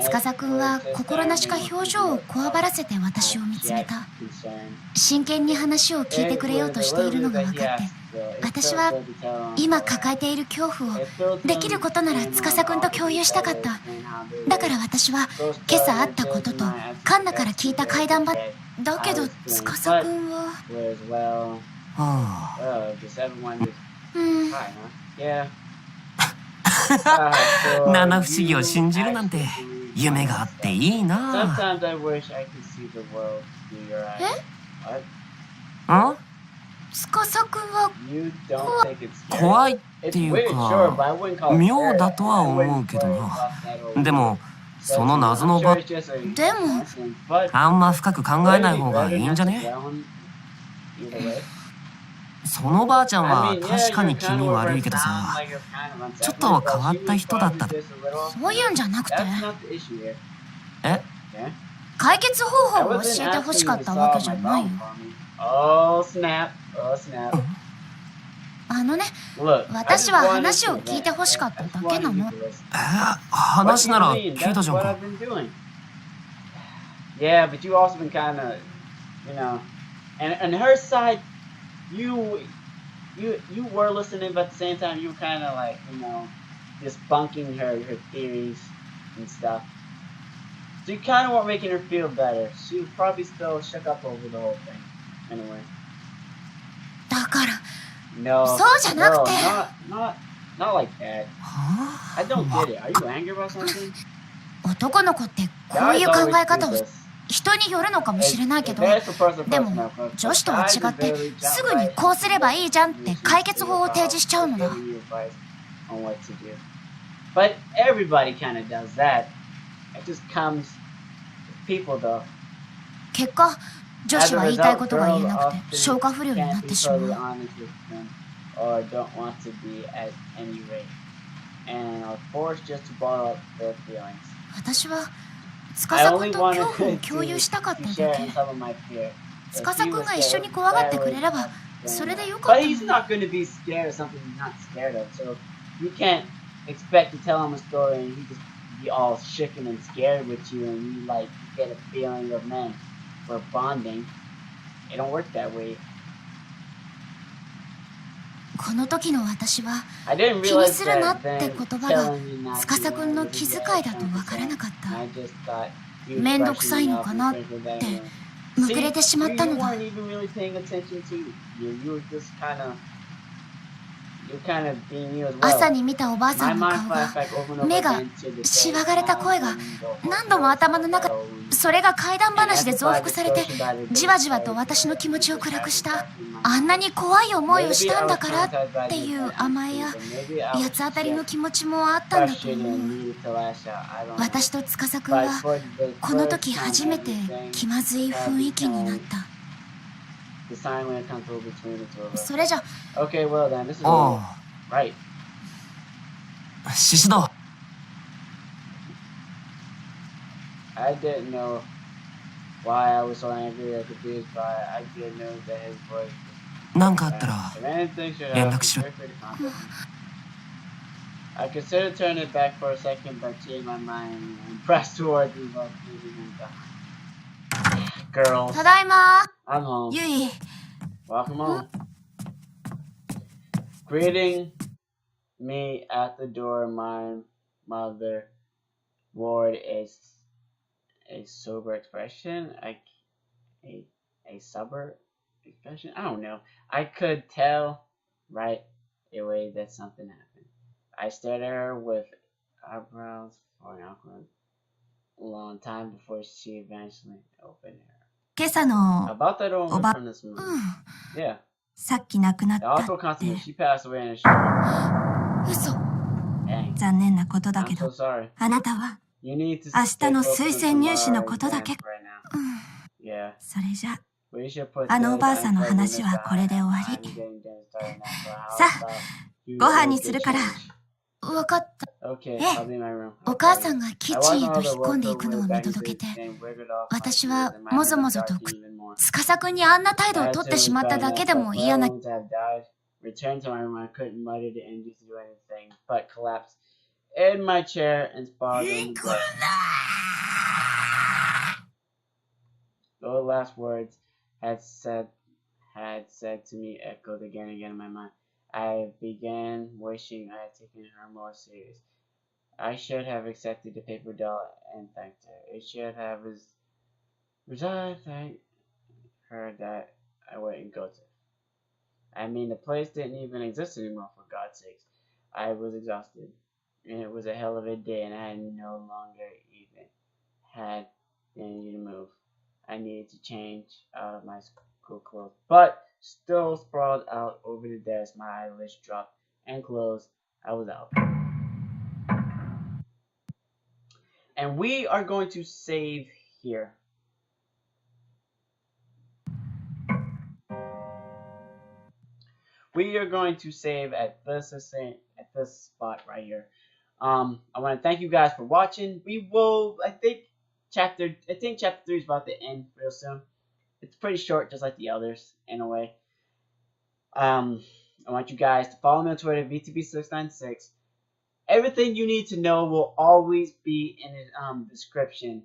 Speaker 3: 司くんは心なしか表情をこわばらせて私を見つめた。真剣に話を聞いてくれようとしているのが分かって、私は今抱えている恐怖をできることなら司くんと共有したかった。だから私は今朝会ったこととカンナから聞いた怪談だけど、司くんは
Speaker 2: 七不思議を信じるなんて夢があっていいな。
Speaker 3: 司くんは
Speaker 2: 怖いっていうか妙だとは思うけどな。でもその謎の場でもあんま深く考えない方がいいんじゃね？そのばあちゃん
Speaker 1: I
Speaker 2: は
Speaker 1: mean,
Speaker 2: 確か
Speaker 1: yeah,
Speaker 2: に
Speaker 1: you're
Speaker 2: 気
Speaker 1: kind
Speaker 2: 味
Speaker 1: of
Speaker 2: 悪
Speaker 1: over
Speaker 2: いけど
Speaker 1: sound
Speaker 2: さ、
Speaker 1: like you're kind of
Speaker 2: ちょっ
Speaker 1: unsettling,
Speaker 2: と
Speaker 1: but
Speaker 2: 変わっ
Speaker 1: she
Speaker 2: た
Speaker 1: was
Speaker 2: 人だった
Speaker 1: probably just a little.
Speaker 3: そういうんじゃなくて、
Speaker 1: That's not the issue here.
Speaker 2: え
Speaker 1: Okay?
Speaker 3: 解決方
Speaker 1: I
Speaker 3: 法を
Speaker 1: wasn't
Speaker 3: 教えてほし
Speaker 1: asking
Speaker 3: か
Speaker 1: you
Speaker 3: っ
Speaker 1: to
Speaker 3: たわけ
Speaker 1: solve
Speaker 3: じゃ
Speaker 1: my
Speaker 3: ないよ。
Speaker 1: problem for me. Oh snap! Oh snap!
Speaker 3: あのね、
Speaker 1: Look, I
Speaker 3: 私
Speaker 1: just
Speaker 3: は
Speaker 1: wanted
Speaker 3: 話
Speaker 1: to
Speaker 3: を聞いて
Speaker 1: vent.
Speaker 3: ほしか
Speaker 1: I
Speaker 3: っただ
Speaker 1: just
Speaker 3: けな
Speaker 1: wanted you
Speaker 3: の。
Speaker 1: to listen.
Speaker 2: 話
Speaker 1: What
Speaker 2: な
Speaker 1: do
Speaker 2: ら
Speaker 1: you mean?
Speaker 2: 聞いた
Speaker 1: That's
Speaker 2: じゃん
Speaker 1: what
Speaker 2: か。
Speaker 1: I've been doing. Yeah, but you also been kind of, you know, and her side, you were listening, but at the same time you were kind of like, you know, just bunking her theories and stuff. So you kind of weren't making her feel better. She was probably still shook up over the whole thing. Anyway.
Speaker 3: だから、
Speaker 1: No.
Speaker 3: そうじゃなくて。
Speaker 1: No, not like that.
Speaker 2: は
Speaker 1: I don't
Speaker 2: あ
Speaker 1: get it. Are you angry about something?
Speaker 3: 男の子ってこう
Speaker 1: Guys
Speaker 3: いう考
Speaker 1: always
Speaker 3: え方
Speaker 1: do
Speaker 3: を
Speaker 1: this.
Speaker 3: 人によるのかもしれないけ
Speaker 1: It
Speaker 3: ど、
Speaker 1: varies from person to
Speaker 3: で
Speaker 1: person,
Speaker 3: も
Speaker 1: of course,
Speaker 3: 女
Speaker 1: but
Speaker 3: 子とは
Speaker 1: guys
Speaker 3: 違
Speaker 1: just
Speaker 3: って
Speaker 1: barely
Speaker 3: す
Speaker 1: jump
Speaker 3: ぐに
Speaker 1: right
Speaker 3: こうすればいいじゃんっ
Speaker 1: into
Speaker 3: て
Speaker 1: issues
Speaker 3: 解決
Speaker 1: to
Speaker 3: 法を
Speaker 1: your
Speaker 3: 提示しちゃうのだ。
Speaker 1: give you advice on what to do. But everybody kind of does that. It just comes with people though.
Speaker 3: 結果、女
Speaker 1: As
Speaker 3: 子
Speaker 1: a
Speaker 3: は言いたい
Speaker 1: result,
Speaker 3: ことが言え
Speaker 1: girls
Speaker 3: なく
Speaker 1: often
Speaker 3: て消化不良になっ
Speaker 1: can't
Speaker 3: て
Speaker 1: be
Speaker 3: しま
Speaker 1: totally
Speaker 3: う。
Speaker 1: honest with them or don't want to be at any rate and are forced just to bottle up their feelings.
Speaker 3: 私は
Speaker 1: I
Speaker 3: 司
Speaker 1: only
Speaker 3: 君と恐
Speaker 1: wanted
Speaker 3: 怖を
Speaker 1: to,
Speaker 3: 共有したかった
Speaker 1: to
Speaker 3: だ
Speaker 1: share
Speaker 3: け。
Speaker 1: in some of my fear. If
Speaker 3: 司
Speaker 1: he
Speaker 3: 君
Speaker 1: was
Speaker 3: が一緒
Speaker 1: scared,
Speaker 3: に怖がって
Speaker 1: that
Speaker 3: くれれば
Speaker 1: would have
Speaker 3: それ
Speaker 1: been
Speaker 3: でよかっ
Speaker 1: But
Speaker 3: た
Speaker 1: he's
Speaker 3: の。
Speaker 1: not going to be scared of something he's not scared of. So you can't expect to tell him a story and he just be all shaken and scared with you and you like get a feeling of man, we're bonding. It don't work that way.
Speaker 3: この時の私は
Speaker 1: I didn't
Speaker 3: 気に
Speaker 1: realize
Speaker 3: するな
Speaker 1: that
Speaker 3: って
Speaker 1: then
Speaker 3: 言葉が
Speaker 1: telling you not
Speaker 3: 司
Speaker 1: to
Speaker 3: 君の
Speaker 1: was
Speaker 3: 気
Speaker 1: a
Speaker 3: 遣
Speaker 1: bad
Speaker 3: いだと
Speaker 1: thing
Speaker 3: わ
Speaker 1: to
Speaker 3: からな
Speaker 1: say.
Speaker 3: かっ
Speaker 1: And
Speaker 3: た。
Speaker 1: I just thought he was
Speaker 3: めんどくさい
Speaker 1: brushing me
Speaker 3: の
Speaker 1: off
Speaker 3: か
Speaker 1: and
Speaker 3: なっ
Speaker 1: thinking that
Speaker 3: て
Speaker 1: anyway.
Speaker 3: むくれてしま
Speaker 1: See,
Speaker 3: ったの
Speaker 1: you
Speaker 3: だ。
Speaker 1: weren't even really paying attention to you. You were just you're kind of being you as
Speaker 3: 朝
Speaker 1: well.
Speaker 3: に見たおばあさ
Speaker 1: My
Speaker 3: んの
Speaker 1: mind
Speaker 3: 顔が
Speaker 1: flashed back over and over
Speaker 3: 目が
Speaker 1: again to the
Speaker 3: し
Speaker 1: day
Speaker 3: わがれた
Speaker 1: now
Speaker 3: 声が
Speaker 1: when the
Speaker 3: 何度も頭の中
Speaker 1: horrible
Speaker 3: それが怪談
Speaker 1: and
Speaker 3: 話で増
Speaker 1: amplified
Speaker 3: 幅されて
Speaker 1: distortion by the
Speaker 3: じ
Speaker 1: day
Speaker 3: わじわと
Speaker 1: started
Speaker 3: 私の
Speaker 1: to
Speaker 3: 気持ちを
Speaker 1: just
Speaker 3: 暗く
Speaker 1: happen
Speaker 3: した
Speaker 1: back in my
Speaker 3: あんな
Speaker 1: mind.
Speaker 3: に怖い思いを
Speaker 1: Maybe
Speaker 3: し
Speaker 1: I
Speaker 3: たん
Speaker 1: was
Speaker 3: だからっ
Speaker 1: traumatized by
Speaker 3: て
Speaker 1: the
Speaker 3: いう
Speaker 1: event,
Speaker 3: 甘えや
Speaker 1: but maybe I
Speaker 3: 八
Speaker 1: was
Speaker 3: つ当たりの
Speaker 1: just
Speaker 3: 気持ちもあったんだと
Speaker 1: frustrated
Speaker 3: 思
Speaker 1: and
Speaker 3: う。
Speaker 1: needed to lash out. I don't know.
Speaker 3: 私と司君
Speaker 1: But
Speaker 3: は
Speaker 1: for the
Speaker 3: この
Speaker 1: first
Speaker 3: 時
Speaker 1: time
Speaker 3: 初めて
Speaker 1: everything
Speaker 3: 気まずい
Speaker 1: had
Speaker 3: 雰囲気になっ
Speaker 1: become
Speaker 3: た。
Speaker 1: decidedly uncomfortable between the two of us.
Speaker 3: それじゃ
Speaker 1: Okay, well then, this is
Speaker 2: あ
Speaker 1: right.
Speaker 2: あ、シシド。
Speaker 1: I didn't know why I was so angry or confused by it. I did know that his voice
Speaker 2: なんかあっ
Speaker 1: was
Speaker 2: たら
Speaker 1: If anything should
Speaker 2: 連
Speaker 1: happen,
Speaker 2: 絡しろ。
Speaker 1: feel free to contact me. I considered turning it back for a second, but changed my mind and pressed towards the bus, leaving him behind. Girls,
Speaker 3: ただいま
Speaker 1: I'm home.
Speaker 3: ゆい。
Speaker 1: Welcome home. Greeting me at the door, my mother wore a sober expression, a sober expression. I don't know. I could tell right away that something happened. I stared at her with eyebrows for an awkward long time before she eventually opened her.
Speaker 3: 今朝の
Speaker 1: About that old woman
Speaker 3: Oba-
Speaker 1: from this movie.
Speaker 3: うん
Speaker 1: Yeah.
Speaker 3: さっき亡くなっ
Speaker 1: The
Speaker 3: た
Speaker 1: awful
Speaker 3: って
Speaker 1: consummate. She passed away in a shower.
Speaker 3: 嘘。
Speaker 1: Dang.
Speaker 3: 残念なことだ
Speaker 1: I'm
Speaker 3: け
Speaker 1: so
Speaker 3: ど
Speaker 1: sorry.
Speaker 3: あなたは
Speaker 1: You need to
Speaker 3: 明
Speaker 1: stay
Speaker 3: 日の
Speaker 1: focused
Speaker 3: 推
Speaker 1: on
Speaker 3: 薦入試の
Speaker 1: tomorrow's
Speaker 3: ことだ
Speaker 1: exams
Speaker 3: け。
Speaker 1: right now.
Speaker 3: うん
Speaker 1: Yeah.
Speaker 3: それじゃ
Speaker 1: We should put
Speaker 3: あのお
Speaker 1: those
Speaker 3: ばあさんの
Speaker 1: unpleasant
Speaker 3: 話はこれで終わ
Speaker 1: I'm
Speaker 3: り。
Speaker 1: getting dinner started now, so
Speaker 3: さ
Speaker 1: how
Speaker 3: あ
Speaker 1: about you
Speaker 3: ご飯
Speaker 1: do a
Speaker 3: に
Speaker 1: good
Speaker 3: するから。
Speaker 1: change?
Speaker 3: わかった。
Speaker 1: Okay,
Speaker 3: ええ
Speaker 1: I'll be in my room.
Speaker 3: お
Speaker 1: I'll
Speaker 3: 母
Speaker 1: call
Speaker 3: さ
Speaker 1: you.
Speaker 3: んがキ
Speaker 1: I
Speaker 3: ッチン
Speaker 1: watched
Speaker 3: へ
Speaker 1: my
Speaker 3: と
Speaker 1: mother
Speaker 3: 引っ込ん
Speaker 1: work
Speaker 3: でい
Speaker 1: her
Speaker 3: くの
Speaker 1: way
Speaker 3: を見
Speaker 1: back into
Speaker 3: 届け
Speaker 1: the
Speaker 3: て、
Speaker 1: game, wiggled off my
Speaker 3: 私
Speaker 1: shoes,
Speaker 3: は
Speaker 1: and my
Speaker 3: もぞ
Speaker 1: mother
Speaker 3: もぞ
Speaker 1: dark
Speaker 3: と
Speaker 1: even more.
Speaker 3: 司君にあんな態度を
Speaker 1: I
Speaker 3: 取って
Speaker 1: too
Speaker 3: し
Speaker 1: was
Speaker 3: まった
Speaker 1: starting
Speaker 3: だ
Speaker 1: to
Speaker 3: けで
Speaker 1: expect
Speaker 3: も
Speaker 1: my
Speaker 3: 嫌な。
Speaker 1: loved ones to have died. Returned to my room, I couldn't mutter the energy to do anything, but collapsed in my chair and spiraled on the bed. Those last words had said to me echoed again and again in my mind. I began wishing I had taken her more serious. I should have accepted the paper doll and thanked her. It should have resigned thank her that I wouldn't go to. I mean, the place didn't even exist anymore, for God's sakes. I was exhausted, and it was a hell of a day, and I no longer even had the energy to move. I needed to change out of my school clothes, but still sprawled out over the desk, my eyelids dropped and closed. I was out. And we are going to save here. we are going to save at this spot right here. I want to thank you guys for watching. We will, I think chapter 3 is about to end real soon. It's pretty short, just like the others in a way. I want you guys to follow me on Twitter, VTB696. Everything you need to know will always be in the description.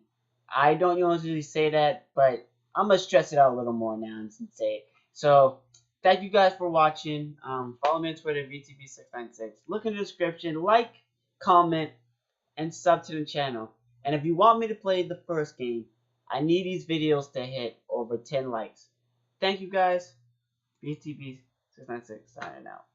Speaker 1: I don't usually say that, but I'm gonna stress it out a little more now and say it. So, thank you guys for watching. Follow me on Twitter, VTB696. Look in the description, like, comment, and sub to the channel. And if you want me to play the first game, I need these videos to hit over 10 likes. Thank you guys. VTB696 signing out.